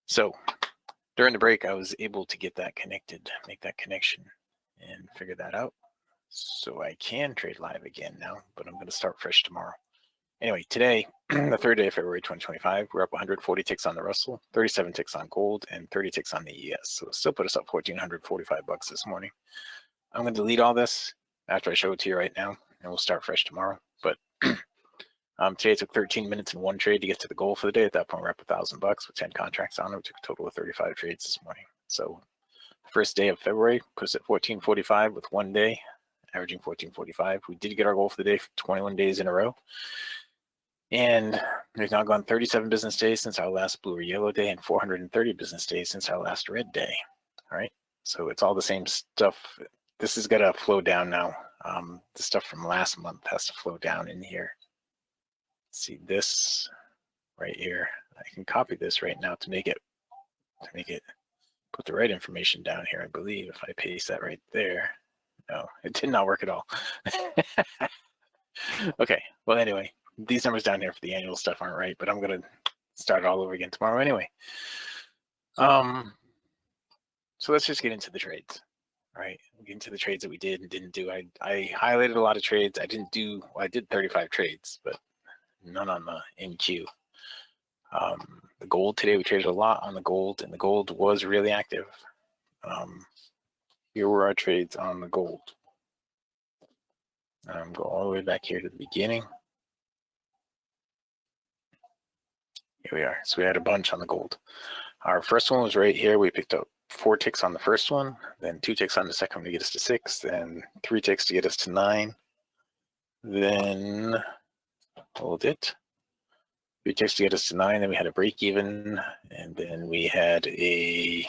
So during the break, I was able to get that connected, make that connection, and figure that out. So I can trade live again now, but I'm going to start fresh tomorrow. Anyway, today, the 3rd day of February 2025, we're up 140 ticks on the Russell, 37 ticks on gold, and 30 ticks on the ES. So it'll still put us up $1,445 this morning. I'm going to delete all this after I show it to you right now, and we'll start fresh tomorrow. But today it took 13 minutes and one trade to get to the goal for the day. At that point, we're up $1,000 with 10 contracts on it. We took a total of 35 trades this morning. So the first day of February puts us at 1445 with one day, averaging 1445. We did get our goal for the day for 21 days in a row. And there's now gone 37 business days since our last blue or yellow day and 430 business days since our last red day. All right. So it's all the same stuff. This has got to flow down now. The stuff from last month has to flow down in here. See this right here. I can copy this right now to make it put the right information down here. I believe if I paste that right there. No, it did not work at all. Okay. Well, anyway, these numbers down here for the annual stuff aren't right, but I'm going to start it all over again tomorrow anyway. So let's just get into the trades. All right, get into the trades that we did and didn't do. I highlighted a lot of trades. I did 35 trades, but none on the NQ. The gold today, we traded a lot on the gold, and the gold was really active. Here were our trades on the gold. Go all the way back here to the beginning. Here we are. So we had a bunch on the gold. Our first one was right here. We picked up 4 ticks on the first one, then 2 ticks on the second one to get us to 6, then 3 ticks to get us to 9. Then hold it. 3 ticks to get us to 9. Then we had a break even, and then we had a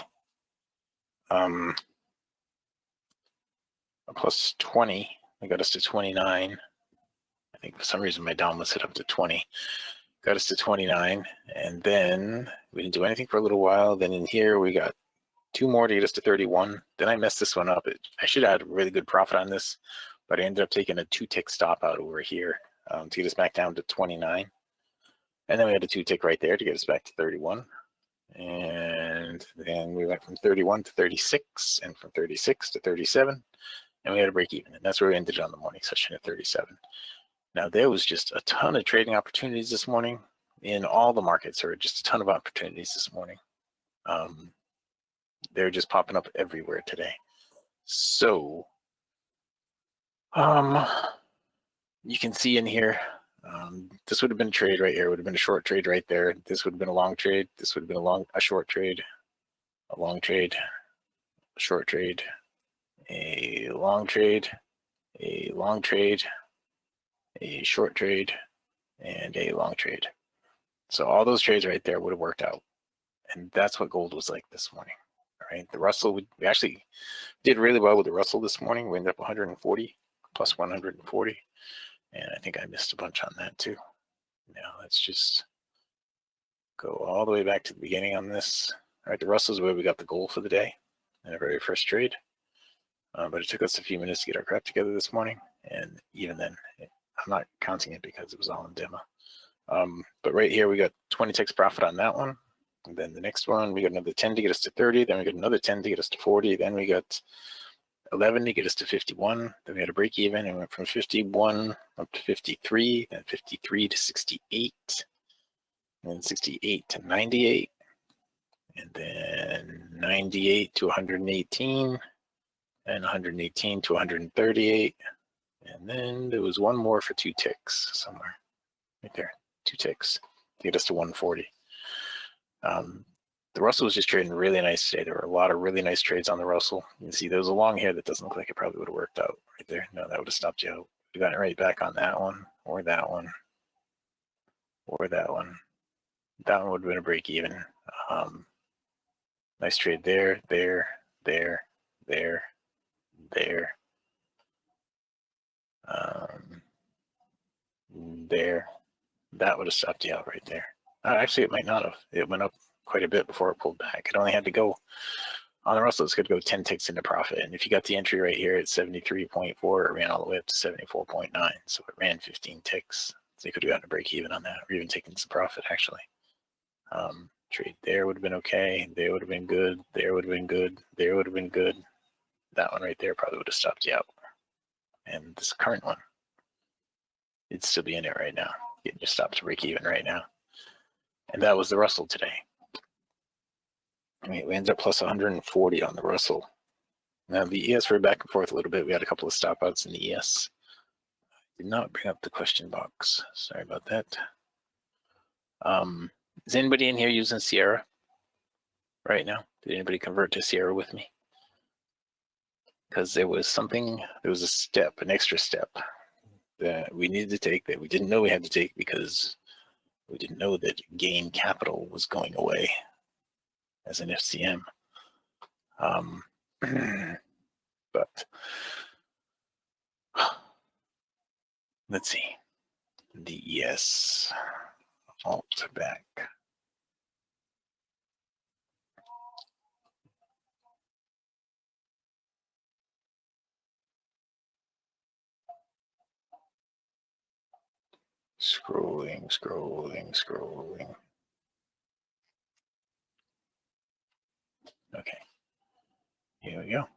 plus 20. That got us to 29. I think for some reason my DOM was set up to 20. Got us to 29, and then we didn't do anything for a little while. Then in here we got 2 more to get us to 31. Then I messed this one up. I should have had a really good profit on this, but I ended up taking a 2-tick stop out over here to get us back down to 29. And then we had a 2-tick right there to get us back to 31. And then we went from 31 to 36, and from 36 to 37. And we had a break even, and that's where we ended on the morning session at 37. Now there was just a ton of trading opportunities this morning in all the markets. There were just a ton of opportunities this morning. They're just popping up everywhere today. So you can see in here, this would have been a trade right here. It would have been a short trade right there. This would have been a long trade. This would have been a short trade, a long trade, a short trade, a long trade, a long trade, a short trade, and a long trade. So all those trades right there would have worked out. And that's what gold was like this morning. All right, the Russell, we actually did really well with the Russell this morning. We ended up 140 plus 140. And I think I missed a bunch on that too. Now let's just go all the way back to the beginning on this. All right, the Russell is where we got the goal for the day in our very first trade. But it took us a few minutes to get our crap together this morning. And even then, I'm not counting it because it was all in demo. But right here, we got 20 ticks profit on that one. And then the next one, we got another 10 to get us to 30. Then we got another 10 to get us to 40. Then we got 11 to get us to 51. Then we had a break even and went from 51 up to 53, then 53 to 68, and then 68 to 98, and then 98 to 118, and 118 to 138. And then there was one more for 2 ticks somewhere. Right there, 2 ticks to get us to 140. The Russell was just trading really nice today. There were a lot of really nice trades on the Russell. You can see there was a long hair that doesn't look like it probably would have worked out right there. No, that would have stopped you out. We got it right back on that one, or that one, or that one. That one would have been a break even. Nice trade there, there, there, there, there. There. That would have stopped you out right there. Actually, it might not have. It went up quite a bit before it pulled back. It only had to go on the Russell. It's going to go 10 ticks into profit. And if you got the entry right here at 73.4, it ran all the way up to 74.9. So it ran 15 ticks. So you could have gotten a break even on that, or even taken some profit actually. Trade there would have been okay. There would have been good. There would have been good. There would have been good. That one right there probably would have stopped you out. And this current one, it'd still be in it right now. Getting your stop to break even right now. And that was the Russell today. I mean, we ended up plus 140 on the Russell. Now the ES were back and forth a little bit. We had a couple of stop outs in the ES. Did not bring up the question box. Sorry about that. Is anybody in here using Sierra right now? Did anybody convert to Sierra with me? Because there was something, there was a step, an extra step that we needed to take that we didn't know we had to take because we didn't know that gain capital was going away as an FCM. But let's see. The ES alt back. Scrolling, scrolling, scrolling. Okay, here we go.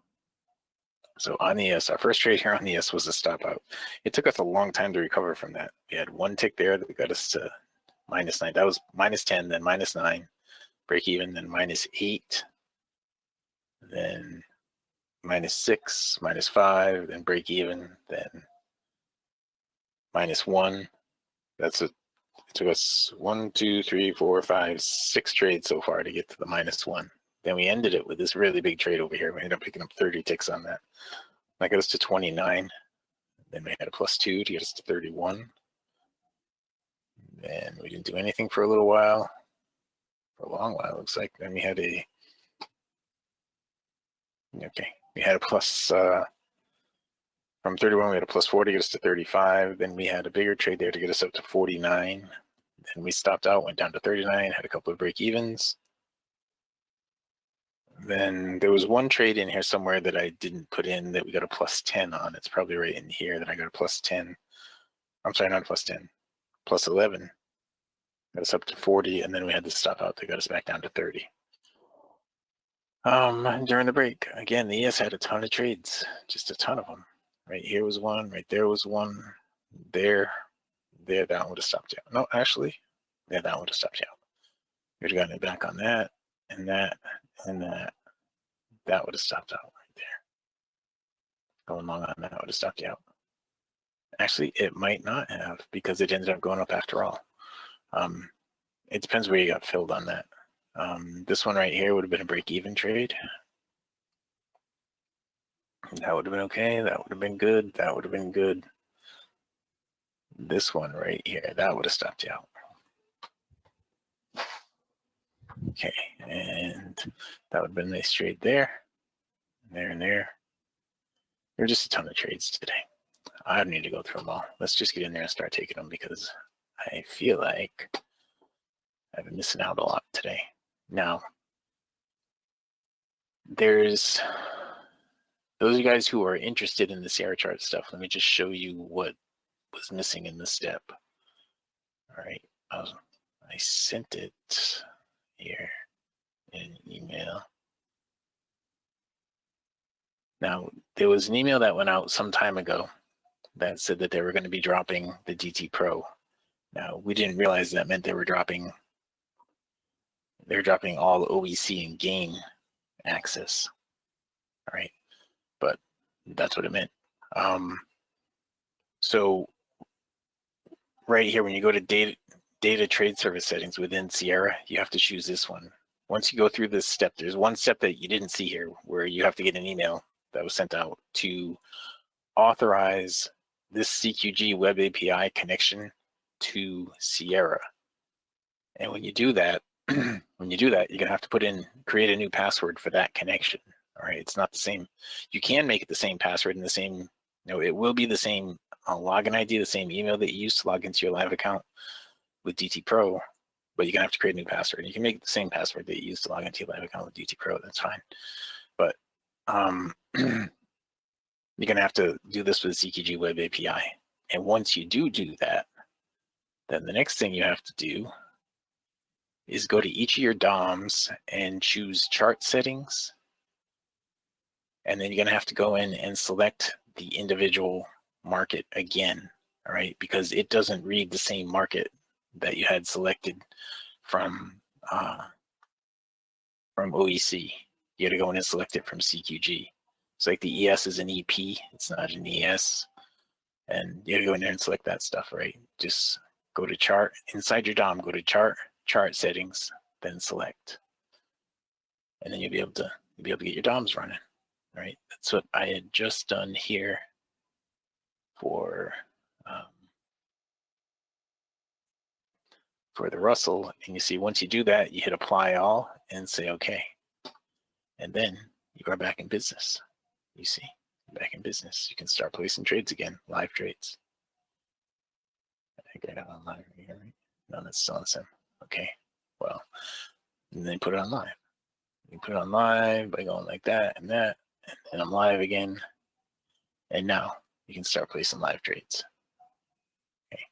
So on the ES, our first trade here on the ES was a stop out. It took us a long time to recover from that. We had one tick there that got us to -9. That was -10, then -9, break even, then -8, then -6, -5, then break even, then -1. That's it. It took us 1, 2, 3, 4, 5, 6 trades so far to get to the -1. Then we ended it with this really big trade over here. We ended up picking up 30 ticks on that. That got us to 29. Then we had a +2 to get us to 31. Then we didn't do anything for a little while. For a long while, it looks like. Then we had a, okay, we had a plus, from 31, we had a +4 to get us to 35. Then we had a bigger trade there to get us up to 49. Then we stopped out, went down to 39, had a couple of break evens. Then there was one trade in here somewhere that I didn't put in that we got a +10 on. It's probably right in here that I got a +10. I'm sorry, not +10, +11. Got us up to 40, and then we had to stop out that got us back down to 30. During the break, again, the ES had a ton of trades, just a ton of them. Right here was one, right there was one, there, that one would have stopped you out. No, actually, yeah, that one would have stopped you out. You'd have gotten it back on that, and that, and that. That would have stopped out right there. Going long on that would have stopped you out. Actually, it might not have because it ended up going up after all. It depends where you got filled on that. This one right here would have been a break-even trade. That would have been okay. That would have been good. That would have been good. This one right here, that would have stopped you out. Okay, and that would have been a nice trade there, and there. There are just a ton of trades today. I don't need to go through them all. Let's just get in there and start taking them because I feel like I've been missing out a lot today. Now, there's those of you guys who are interested in the Sierra chart stuff. Let me just show you what was missing in this step. All right, I sent it here in an email. Now, there was an email that went out some time ago that said that they were going to be dropping the DT Pro. Now, we didn't realize that meant they were dropping all OEC and gain access. All right, but that's what it meant. So right here, when you go to data trade service settings within Sierra, you have to choose this one. Once you go through this step, there's one step that you didn't see here where you have to get an email that was sent out to authorize this CQG web API connection to Sierra. And when you do that, you're gonna have to create a new password for that connection. All right, it's not the same. You can make it the same password and the same, it will be the same login ID, the same email that you use to log into your live account with DT Pro, but you're gonna have to create a new password. You can make it the same password that you use to log into your live account with DT Pro, that's fine. But you're gonna have to do this with CQG web API. And once you do that, then the next thing you have to do is go to each of your DOMs and choose chart settings. And then you're gonna have to go in and select the individual market again, all right? Because it doesn't read the same market that you had selected from OEC. You gotta go in and select it from CQG. It's like the ES is an EP, it's not an ES. And you gotta go in there and select that stuff, right? Just go to chart, inside your DOM, go to chart settings, then select. And then you'll be able to get your DOMs running, right? That's what I had just done here for the Russell. And you see, once you do that, you hit apply all and say okay. And then you are back in business. You see, back in business. You can start placing trades again, live trades. I get it on live here, right? No, that's still on sim. Okay, well, and then put it on live. You put it on live by going like that, and I'm live again. And now you can start placing live trades. Okay,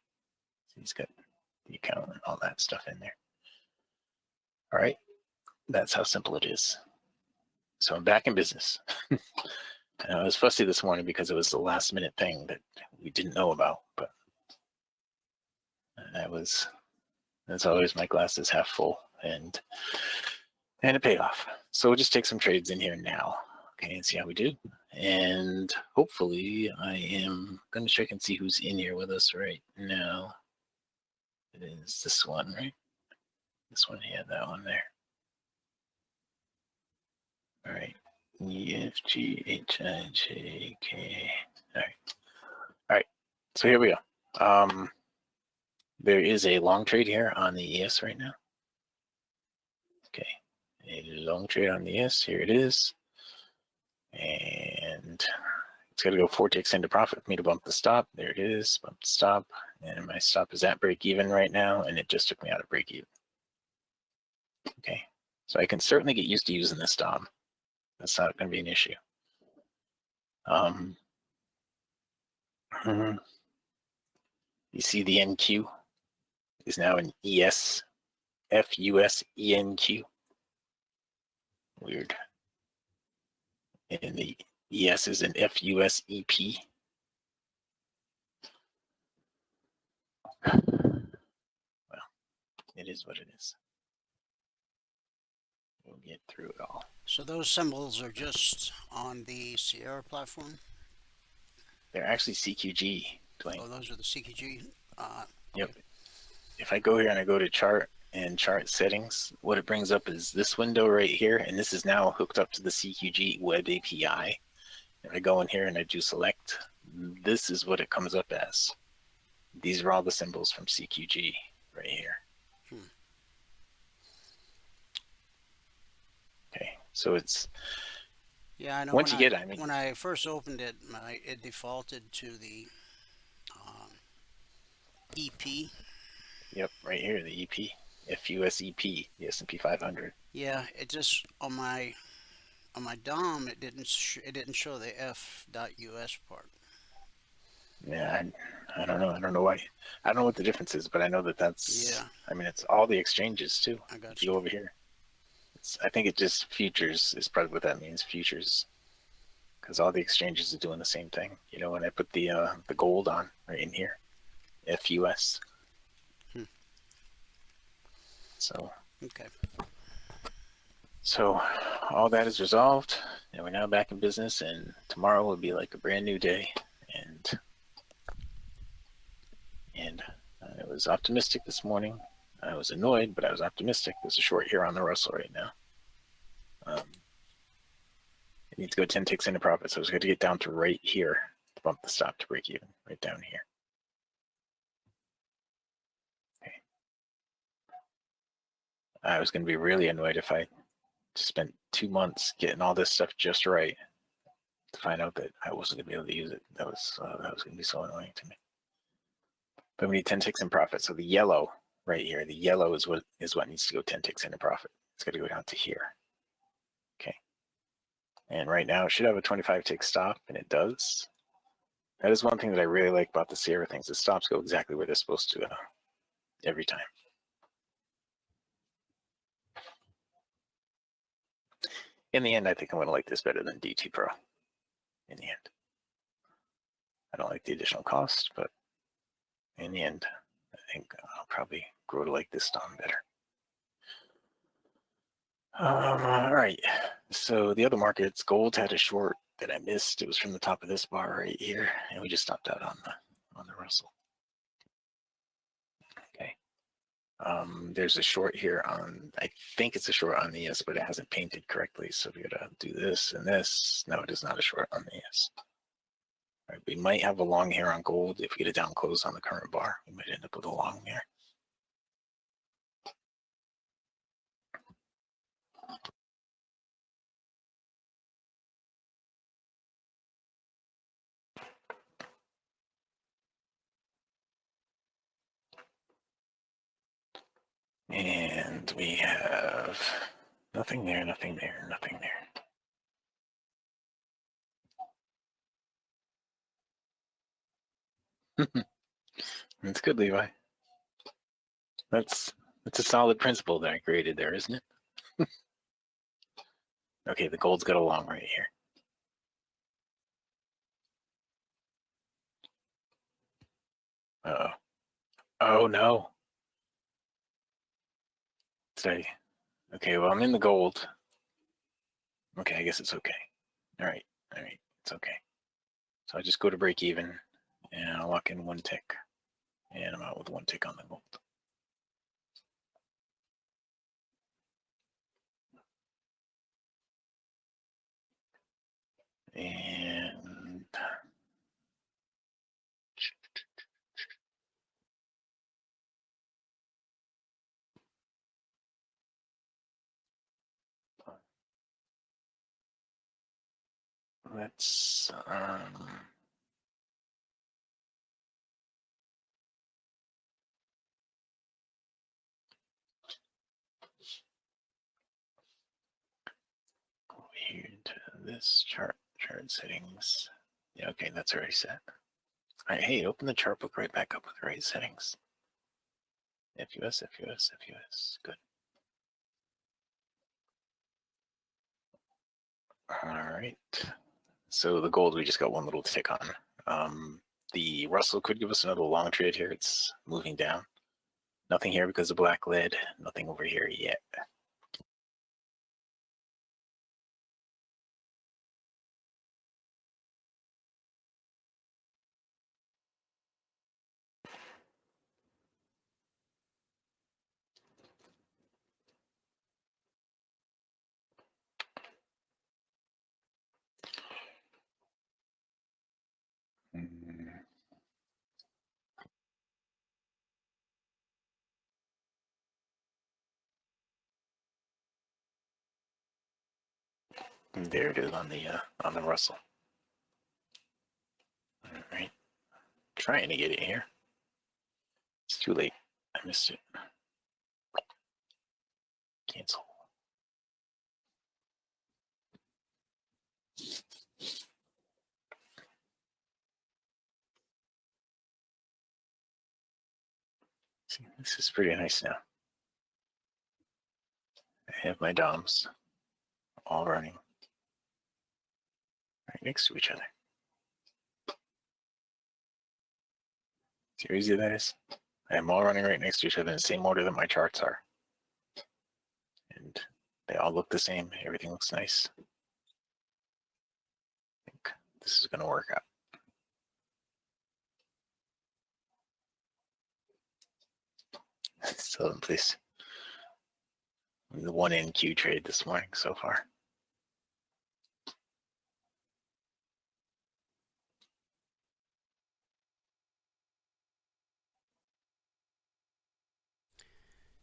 so he's got the account and all that stuff in there. All right, that's how simple it is. So I'm back in business. And I was fussy this morning because it was the last minute thing that we didn't know about, but that's always my glass is half full, and it paid off. So we'll just take some trades in here now, okay, and see how we do. And hopefully I am going to check and see who's in here with us right now. It is this one, right? This one, yeah, that one there. All right, E, F, G, H, I, J, K. All right, so here we go. There is a long trade here on the ES right now. Okay, a long trade on the ES, here it is. And it's got to go 4 ticks into profit for me to bump the stop. There it is, bump the stop. And my stop is at break even right now, and it just took me out of break even. Okay, so I can certainly get used to using this stop. That's not going to be an issue. You see the NQ is now an ES, FUS ENQ. Weird. And the ES is an FUS EP. Well, it is what it is. We'll get through it all. So those symbols are just on the Sierra platform? They're actually CQG, Dwayne. Oh, those are the CQG? Yep. Okay. If I go here and I go to chart and chart settings, what it brings up is this window right here, and this is now hooked up to the CQG web API. If I go in here and I do select, this is what it comes up as. These are all the symbols from CQG right here. Okay, so it's, Yeah, I know. once you get it, I mean, When I first opened it, it defaulted to the EP. yep, right here, the EP, FUSEP, the S&P 500. Yeah, it just on my DOM it didn't show the F.US part. Yeah, I don't know. I don't know why. I don't know what the difference is, but I know that Yeah, I mean, it's all the exchanges too. I got If you you. go over here, I think it just futures is probably what that means, futures, because all the exchanges are doing the same thing. You know, when I put the gold on right in here, FUS. Hmm. So Okay. so all that is resolved, and we're now back in business. And tomorrow will be like a brand new day. And I was optimistic this morning. I was annoyed, but I was optimistic. There's a short here on the Russell right now. It needs to go 10 ticks into profit, so I was going to get down to right here to bump the stop to break even, right down here. Okay. I was going to be really annoyed if I spent 2 months getting all this stuff just right to find out that I wasn't going to be able to use it. That was going to be so annoying to me. But we need 10 ticks in profit. So the yellow right here, the yellow is what needs to go 10 ticks into profit. It's got to go down to here. Okay. And right now it should have a 25 tick stop, and it does. That is one thing that I really like about the Sierra things. The stops go exactly where they're supposed to go every time. In the end, I think I'm going to like this better than DT Pro. In the end, I don't like the additional cost, but in the end, I think I'll probably grow to like this Stom better. All right. So the other markets, gold had a short that I missed. It was from the top of this bar right here, and we just stopped out on the Russell. Okay. There's a short here on, I think it's a short on the ES, but it hasn't painted correctly. So we gotta do this and this. No, it is not a short on the ES. All right, we might have a long here on gold. If we get a down close on the current bar, we might end up with a long there. And we have nothing there, nothing there, nothing there. That's good, Levi. That's a solid principle that I created there, isn't it? Okay, the gold's got a long right here. Uh-oh. Oh no. Okay, well, I'm in the gold. Okay, I guess it's okay. All right, it's okay. So I just go to break even, and I'll lock in 1 tick, and I'm out with 1 tick on the gold. And let's go here to this chart settings. Yeah, okay, that's already set. All right, hey, open the chart book right back up with the right settings. FUS, FUS, FUS, good. All right, so the gold, we just got 1 little tick on. The Russell could give us another long trade here. It's moving down. Nothing here because of black lead. Nothing over here yet. And there it is on the Russell. All right, trying to get it here. It's too late. I missed it. Cancel. See, this is pretty nice now. I have my DOMs all running right next to each other. See how easy that is? I have them all running right next to each other in the same order that my charts are. And they all look the same. Everything looks nice. I think this is going to work out. Still in place. The one NQ trade this morning so far.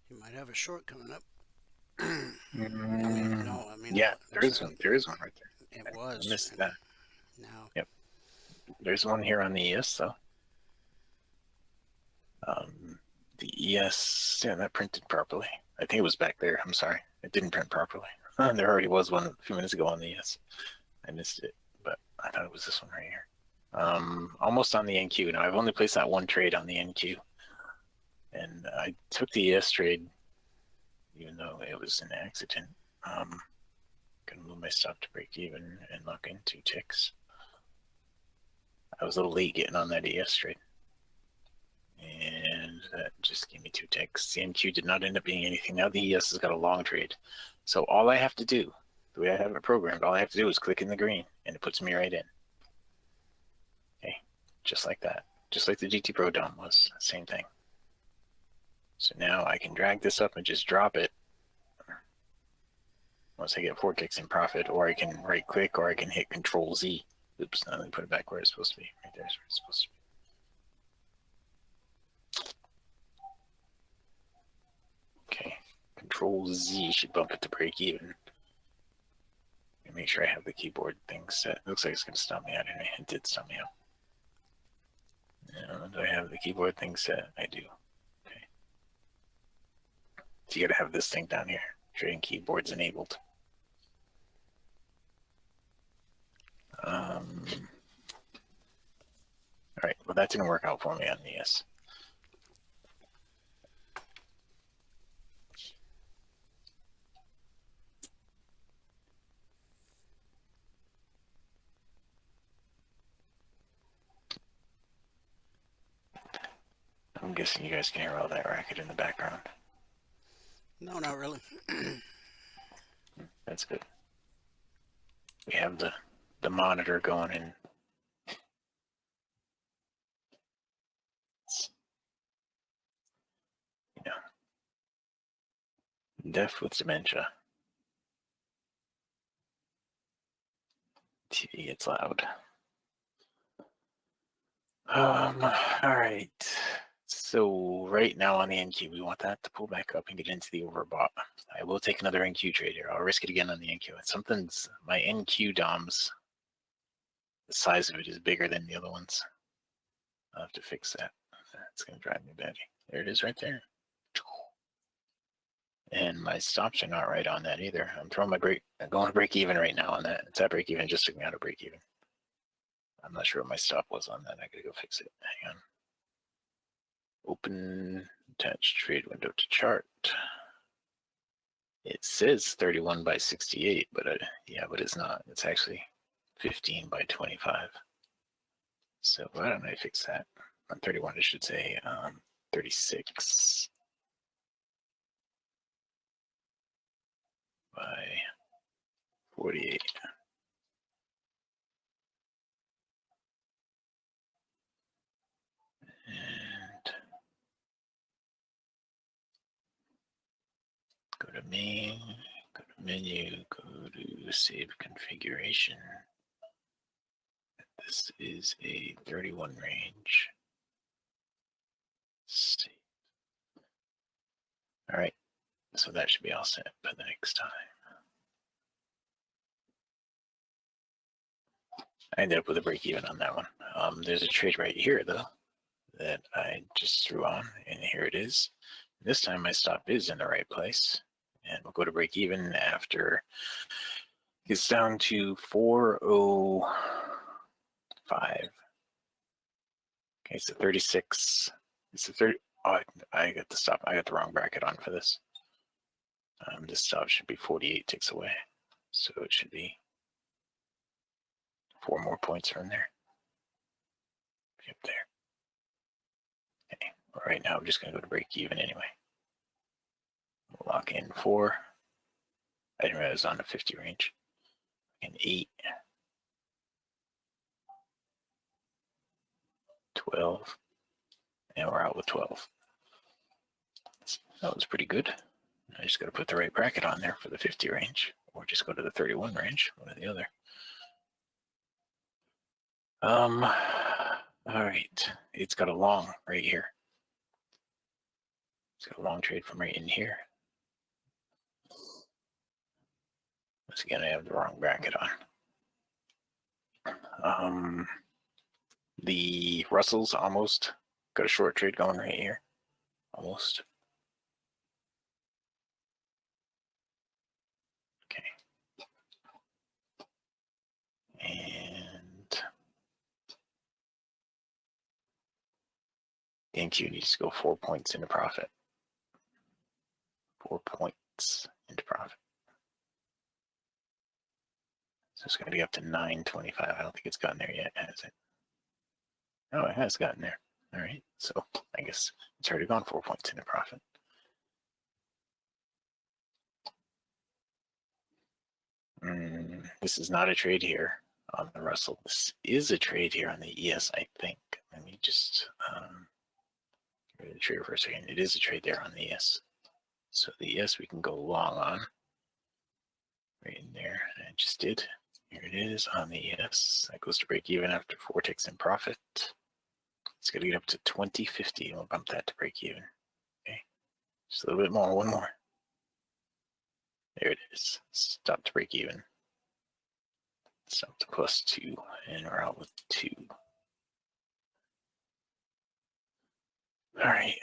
You might have a short coming up. Yeah, there is one. There is one right there. It was. I missed that. Now. Yep. There's one here on the ES though. The ES, yeah, that printed properly. I think it was back there. I'm sorry, it didn't print properly. There already was one a few minutes ago on the ES. I missed it, but I thought it was this one right here. Almost on the NQ. Now I've only placed that one trade on the NQ, and I took the ES trade, even though it was an accident. Gonna move my stop to break even and lock in 2 ticks. I was a little late getting on that ES trade, and that just gave me 2 ticks. The NQ did not end up being anything. Now the ES has got a long trade, so all I have to do, the way I have it programmed, all I have to do is click in the green, and it puts me right in. Okay, just like that, just like the GT Pro DOM was, same thing. So now I can drag this up and just drop it once I get 4 ticks in profit, or I can right click, or I can hit Control Z. Oops, now let me put it back where it's supposed to be. Right there's where it's supposed to be. Okay, Control Z should bump it to break even. Make sure I have the keyboard thing set. It looks like it's going to stop me out anyway. It did stop me out. Do I have the keyboard thing set? I do. Okay. So you got to have this thing down here. Trading keyboards enabled. All right. Well, that didn't work out for me on the ES. I'm guessing you guys can hear all that racket in the background. No, not really. That's good. We have the monitor going in. You know, deaf with dementia. TV gets loud. All right. So right now on the NQ, we want that to pull back up and get into the overbought. I will take another NQ trade here. I'll risk it again on the NQ. Something's my NQ DOMs. The size of it is bigger than the other ones. I'll have to fix that. That's gonna drive me batty. There it is right there. And my stops are not right on that either. I'm throwing my break. I'm going to break even right now on that. It's at break even. Just took me out of break even. I'm not sure what my stop was on that. I gotta go fix it. Hang on. Open attach trade window to chart. It says 31 by 68, but yeah, but it's not. It's actually 15 by 25. So why don't I fix that? On 31, it should say 36 by 48. And go to main, go to menu, go to save configuration. This is a 31 range. Save. All right, so that should be all set by the next time. I ended up with a break even on that one. There's a trade right here though that I just threw on, and here it is. This time my stop is in the right place, and we'll go to break even after it gets down to 405. Okay, so 36. It's a 30. Oh, I got the stop. I got the wrong bracket on for this. This stop should be 48 ticks away, so it should be 4 more points from there. Up there. Okay, right now I'm just going to go to break even anyway. We'll lock in 4. I didn't realize it was on the 50 range. And 8, 12, and we're out with 12. That was pretty good. I just got to put the right bracket on there for the 50 range, or just go to the 31 range, one or the other. All right, it's got a long right here. It's got a long trade from right in here. Once again, I have the wrong bracket on. The Russell's almost got a short trade going right here. Almost. Okay. And NQ needs to go 4 points into profit. 4 points into profit. So it's going to be up to 925. I don't think it's gotten there yet, has it? Oh, it has gotten there. All right. So I guess it's already gone 4 points into profit. This is not a trade here on the Russell. This is a trade here on the ES, I think. Let me just get the trade for a second. It is a trade there on the ES. So the ES we can go long on. Right in there. I just did. Here it is on the ES. That goes to break even after 4 ticks in profit. It's going to get up to 2050. We'll bump that to break even. Okay. Just a little bit more. One more. There it is. Stop to break even. Stop to +2. And we're out with 2. All right.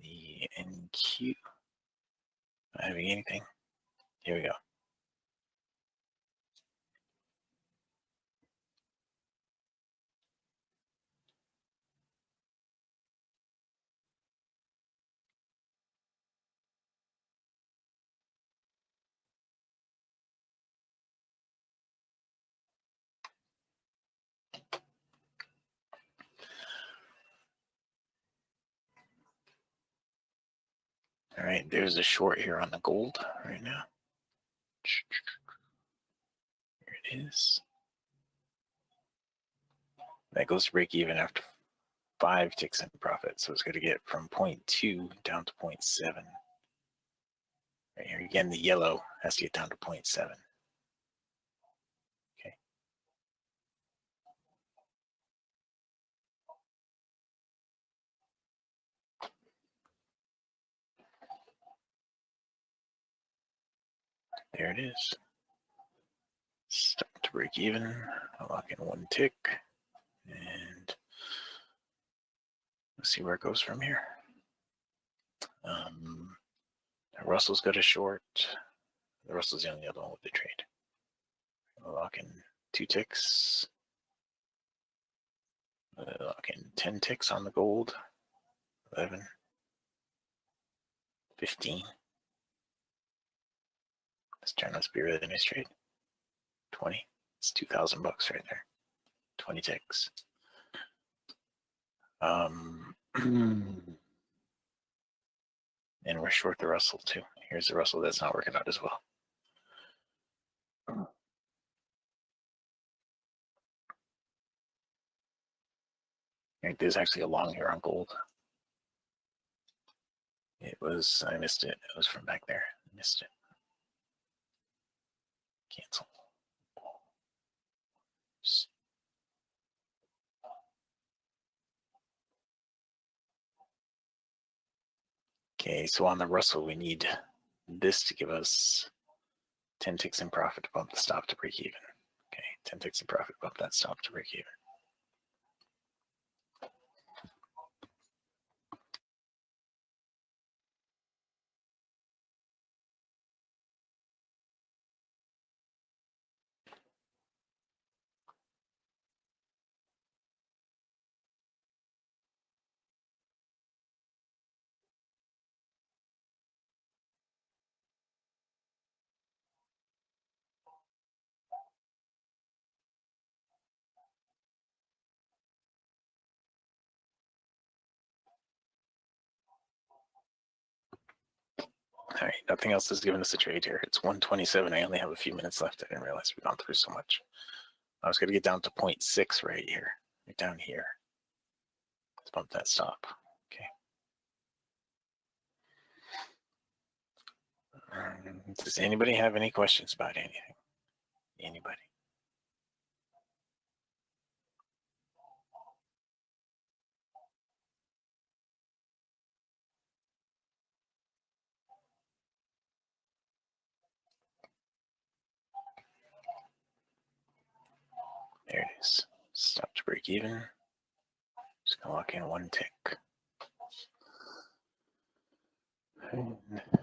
The NQ. Not having anything. Here we go. All right, there's a short here on the gold right now. Here it is. That goes to break even after 5 ticks in profit. So it's going to get from 0.2 down to 0.7. Right here again, the yellow has to get down to 0.7. Okay. There it is. Stop to break even. I'll lock in 1 tick. And let's see where it goes from here. Russell's got a short. The Russell's the only other one with the trade. I'll lock in 2 ticks. Lock in 10 ticks on the gold. 11. 15. This turn must be a really nice trade. 20. It's $2,000 right there. 20 ticks. And we're short the Russell too. Here's the Russell that's not working out as well. I think there's actually a long here on gold. It was, I missed it. It was from back there. I missed it. Cancel. Okay, so on the Russell, we need this to give us 10 ticks in profit to bump the stop to break even. Okay, 10 ticks in profit, bump that stop to break even. All right, nothing else is giving us a trade here. It's 1:27. I only have a few minutes left. I didn't realize we've gone through so much. I was going to get down to 0.6 right here, right down here. Let's bump that stop. Okay. Does anybody have any questions about anything? Anybody? There it is. Stop to break even. Just gonna lock in 1 tick. And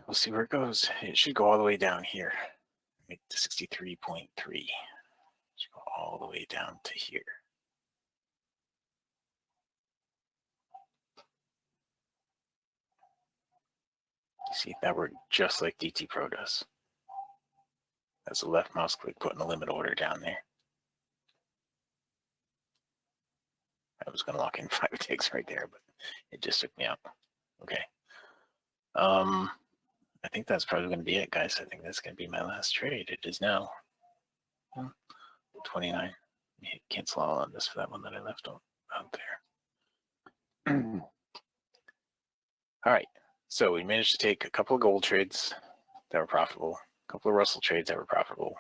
we'll see where it goes. It should go all the way down here. Make to 63.3. Should go all the way down to here. See, that worked just like DT Pro does. That's a left mouse click putting a limit order down there. I was going to lock in 5 ticks right there, but it just took me out. Okay. I think that's probably going to be it, guys. I think that's going to be my last trade. It is now 29. Let me hit cancel all on this for that one that I left out there. All right. So we managed to take a couple of gold trades that were profitable, a couple of Russell trades that were profitable,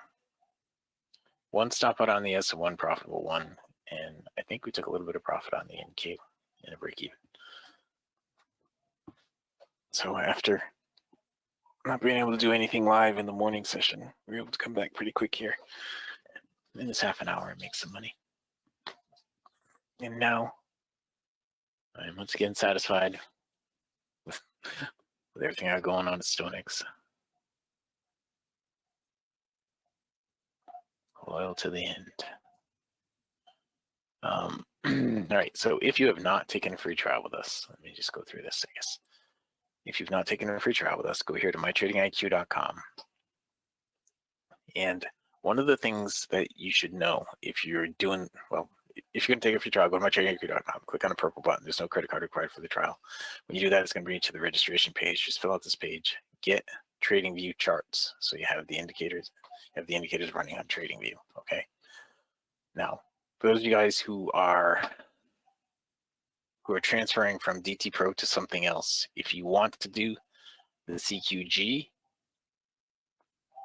one stop out on the S and one profitable one. And I think we took a little bit of profit on the NQ in a break even. So after not being able to do anything live in the morning session, we were able to come back pretty quick here in this half an hour and make some money. And now I'm once again satisfied with everything I have going on at StoneX. Loyal to the end. All right, so if you have not taken a free trial with us, let me just go through this, I guess. If you've not taken a free trial with us, go here to mytradingiq.com. And one of the things that you should know if you're doing, well, if you're going to take a free trial, go to mytradingiq.com, click on the purple button. There's no credit card required for the trial. When you do that, it's going to bring you to the registration page. Just fill out this page, get TradingView charts. So you have the indicators, running on TradingView, okay? Now, for those of you guys who are transferring from DT Pro to something else, if you want to do the CQG,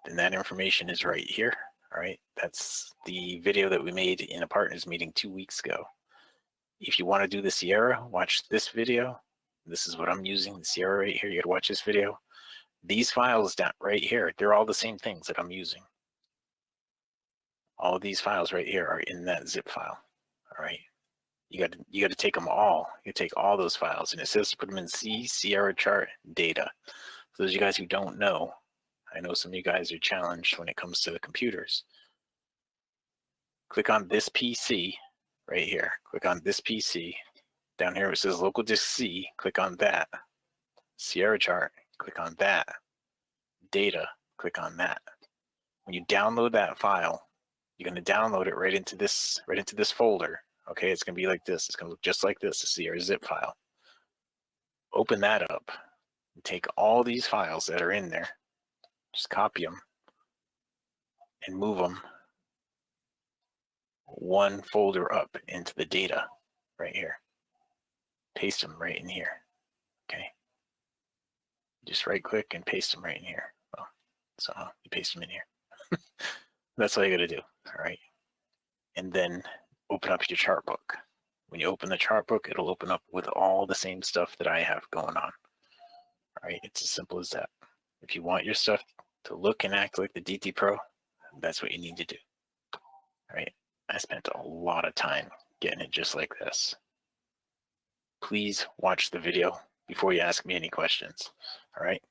then that information is right here. All right, that's the video that we made in a partners meeting 2 weeks ago. If you want to do the Sierra, watch this video. This is what I'm using, the Sierra right here. You got to watch this video. These files down right here, they're all the same things that I'm using. All of these files right here are in that zip file. All right. You got to take them all. You take all those files, and it says to put them in Sierra chart data. For those of you guys who don't know, I know some of you guys are challenged when it comes to the computers. Click on this PC right here. Click on this PC. Down here it says local disk C. Click on that. Sierra chart. Click on that. Data. Click on that. When you download that file, you're going to download it right into this folder. Okay, it's going to be like this. It's going to look just like this. This is your zip file. Open that up. And take all these files that are in there. Just copy them and move them one folder up into the data right here. Paste them right in here. Okay. Just right click and paste them right in here. Well, so you paste them in here. That's all you got to do. All right. And then open up your chart book. When you open the chart book, it'll open up with all the same stuff that I have going on. All right. It's as simple as that. If you want your stuff to look and act like the DT Pro, that's what you need to do. All right. I spent a lot of time getting it just like this. Please watch the video before you ask me any questions. All right.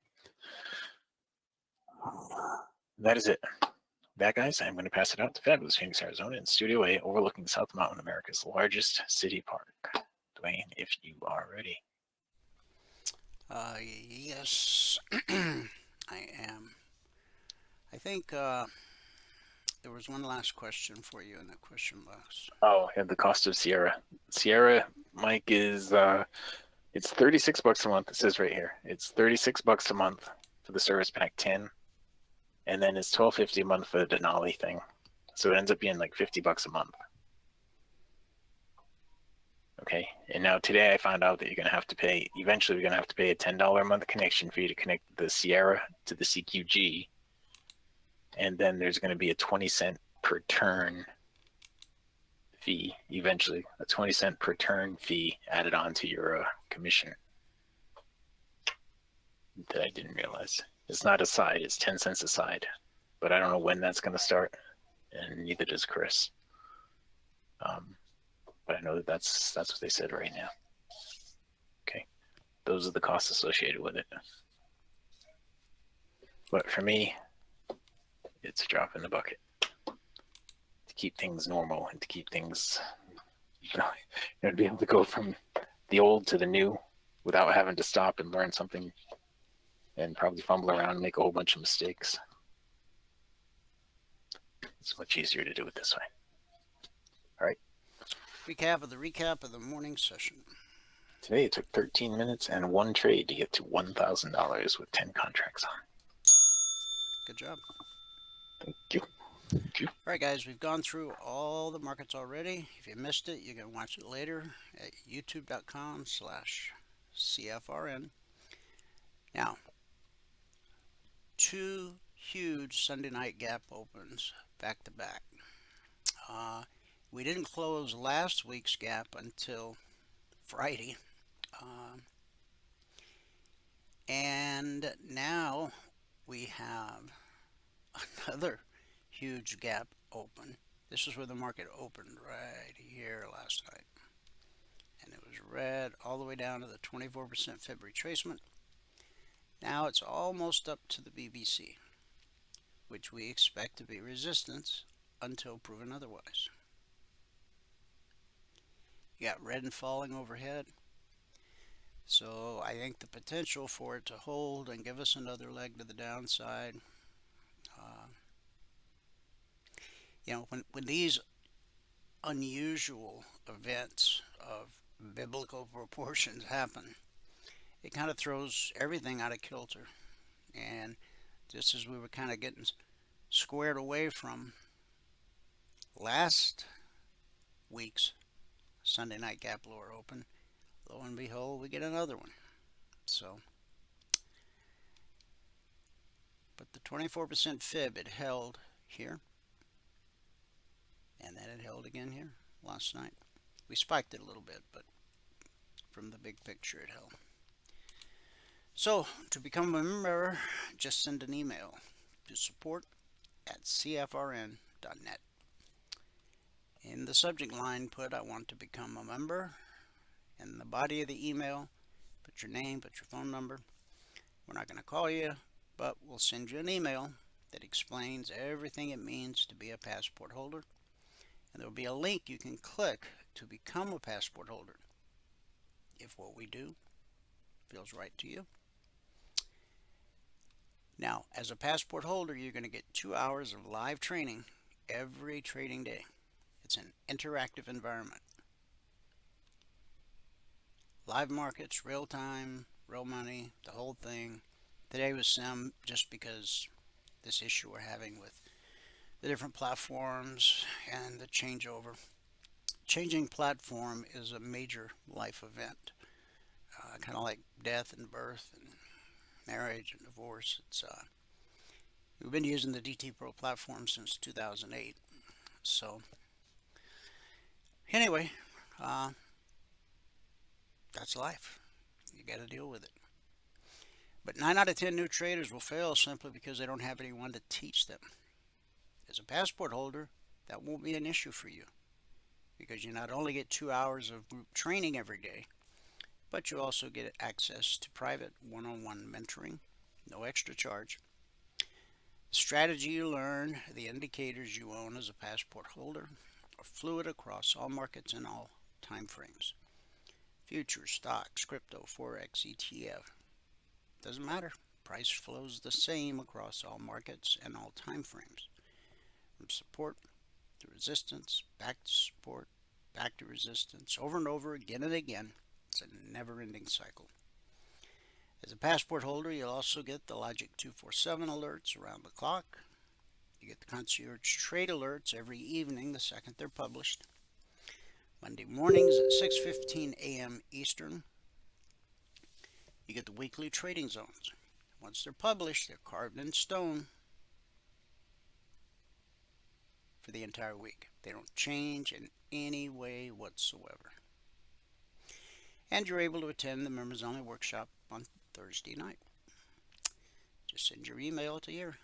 That is it. That, guys, I'm going to pass it out to fabulous Phoenix, Arizona, in Studio A, overlooking South Mountain, America's largest city park. Dwayne, if you are ready. Yes, I am. I think there was one last question for you in the question box. Oh, and the cost of Sierra. Sierra, Mike, is it's $36 a month. It says right here. It's $36 a month for the service pack 10, and then it's $12.50 a month for the Denali thing. So it ends up being like $50 a month. Okay, and now today I found out that you're gonna have to pay. Eventually, you're gonna have to pay a $10 a month connection fee to connect the Sierra to the CQG, and then there's gonna be a 20 cent per turn fee. Eventually, a 20 cent per turn fee added on to your commission that I didn't realize. It's not a side; it's 10 cents a side, but I don't know when that's gonna start, and neither does Chris. But I know that that's what they said right now. Okay, those are the costs associated with it. But for me, it's a drop in the bucket to keep things normal and to keep things, to be able to go from the old to the new without having to stop and learn something and probably fumble around and make a whole bunch of mistakes. It's much easier to do it this way. All right. Recap of the morning session. Today it took 13 minutes and one trade to get to $1,000 with 10 contracts on. Good job. Thank you. Thank you. All right, guys, we've gone through all the markets already. If you missed it, you can watch it later at youtube.com/CFRN. Now, two huge Sunday night gap opens back to back. We didn't close last week's gap until Friday. And now we have another huge gap open. This is where the market opened right here last night. And it was red all the way down to the 24% Fib retracement. Now it's almost up to the BBC, which we expect to be resistance until proven otherwise. You got red and falling overhead. So I think the potential for it to hold and give us another leg to the downside. When these unusual events of biblical proportions happen, it kind of throws everything out of kilter. And just as we were kind of getting squared away from last week's Sunday night gap lower open, lo and behold, we get another one. So, but the 24% Fib, it held here, and then it held again here last night. We spiked it a little bit, but from the big picture it held. So, to become a member, just send an email to support@cfrn.net. In the subject line, put "I want to become a member." In the body of the email, put your name, put your phone number. We're not going to call you, but we'll send you an email that explains everything it means to be a passport holder. And there will be a link you can click to become a passport holder, if what we do feels right to you. Now, as a passport holder, you're going to get 2 hours of live training every trading day. It's an interactive environment. Live markets, real time, real money, the whole thing. Today was sim just because this issue we're having with the different platforms and the changeover. Changing platform is a major life event, kind of like death and birth and marriage and divorce. We've been using the DT Pro platform since 2008. So anyway, that's life. You got to deal with it. But 9 out of 10 new traders will fail simply because they don't have anyone to teach them. As a passport holder, that won't be an issue for you, because you not only get 2 hours of group training every day, but you also get access to private one-on-one mentoring, no extra charge. The strategy you learn, the indicators you own as a passport holder, are fluid across all markets and all time frames. Futures, stocks, crypto, Forex, ETF. Doesn't matter. Price flows the same across all markets and all time frames. From support to resistance, back to support, back to resistance, over and over, again and again. It's a never-ending cycle. As a passport holder, you'll also get the Logic 247 alerts around the clock. You get the concierge trade alerts every evening the second they're published. Monday mornings at 6:15 a.m. Eastern. You get the weekly trading zones. Once they're published, they're carved in stone for the entire week. They don't change in any way whatsoever. And you're able to attend the members only workshop on Thursday night. Just send your email to your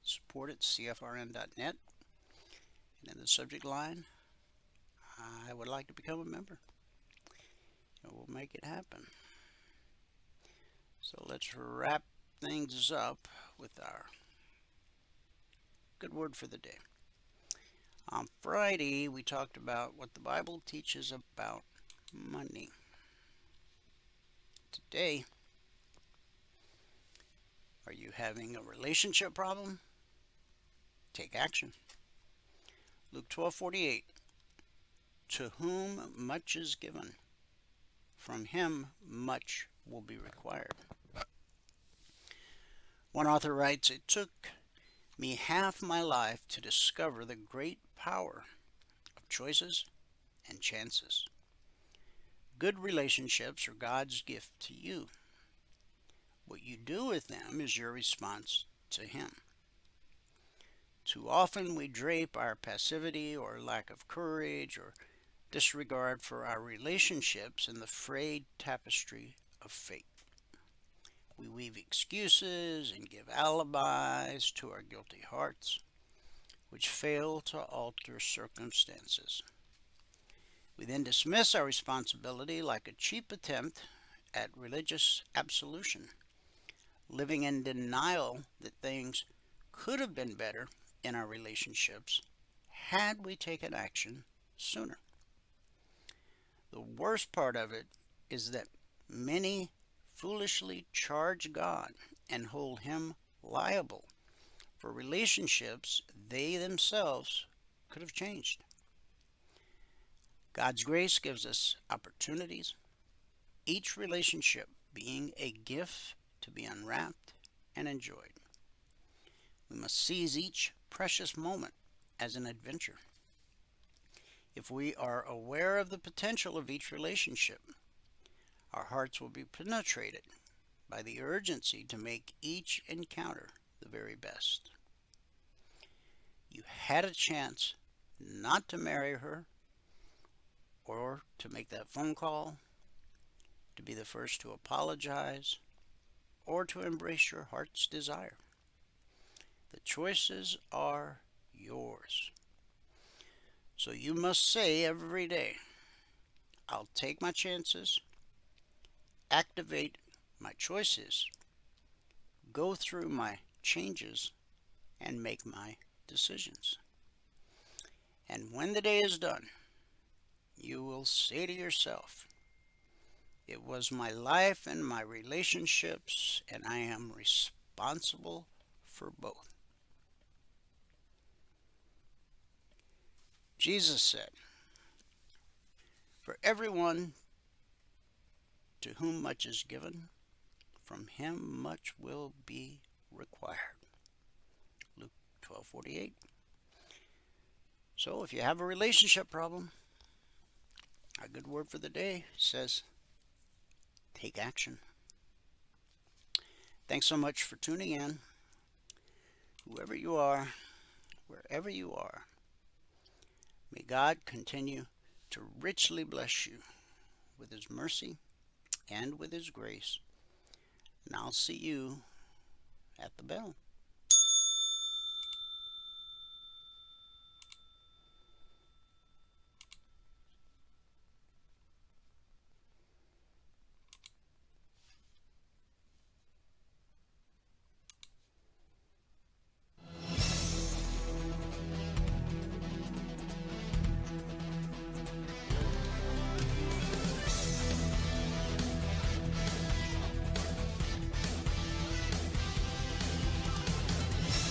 support@cfrn.net, and in the subject line, I would like to become a member, and we'll make it happen. So let's wrap things up with our good word for the day. On Friday, we talked about what the Bible teaches about money. Today, are you having a relationship problem? Take action. Luke 12:48. To whom much is given, from him much will be required. One author writes, it took me half my life to discover the great power of choices and chances. Good relationships are God's gift to you. What you do with them is your response to Him. Too often we drape our passivity or lack of courage or disregard for our relationships in the frayed tapestry of fate. We weave excuses and give alibis to our guilty hearts, which fail to alter circumstances. We then dismiss our responsibility like a cheap attempt at religious absolution, living in denial that things could have been better in our relationships had we taken action sooner. The worst part of it is that many foolishly charge God and hold Him liable for relationships they themselves could have changed. God's grace gives us opportunities, each relationship being a gift to be unwrapped and enjoyed. We must seize each precious moment as an adventure. If we are aware of the potential of each relationship, our hearts will be penetrated by the urgency to make each encounter the very best. You had a chance not to marry her, or to make that phone call, to be the first to apologize, or to embrace your heart's desire. The choices are yours. So you must say every day, I'll take my chances, activate my choices, go through my changes, and make my decisions. And when the day is done, you will say to yourself, it was my life and my relationships, and I am responsible for both. Jesus said, for everyone to whom much is given, from him much will be required. Luke 12:48. So if you have a relationship problem, a good word for the day says, take action. Thanks so much for tuning in. Whoever you are, wherever you are, may God continue to richly bless you with His mercy and with His grace and I'll see you at the bell.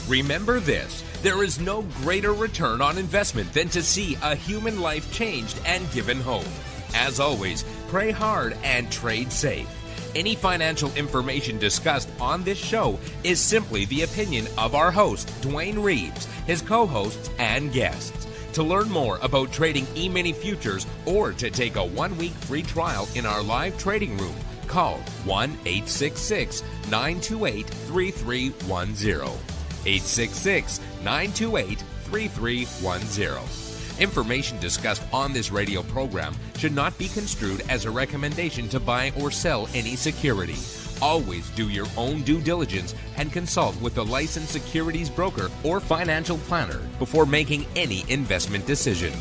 Remember this, there is no greater return on investment than to see a human life changed and given hope. As always, pray hard and trade safe. Any financial information discussed on this show is simply the opinion of our host, Dwayne Reeves, his co-hosts, and guests. To learn more about trading E-mini futures or to take a 1-week free trial in our live trading room, call 1-866-928-3310. 866-928-3310. Information discussed on this radio program should not be construed as a recommendation to buy or sell any security. Always do your own due diligence and consult with a licensed securities broker or financial planner before making any investment decision.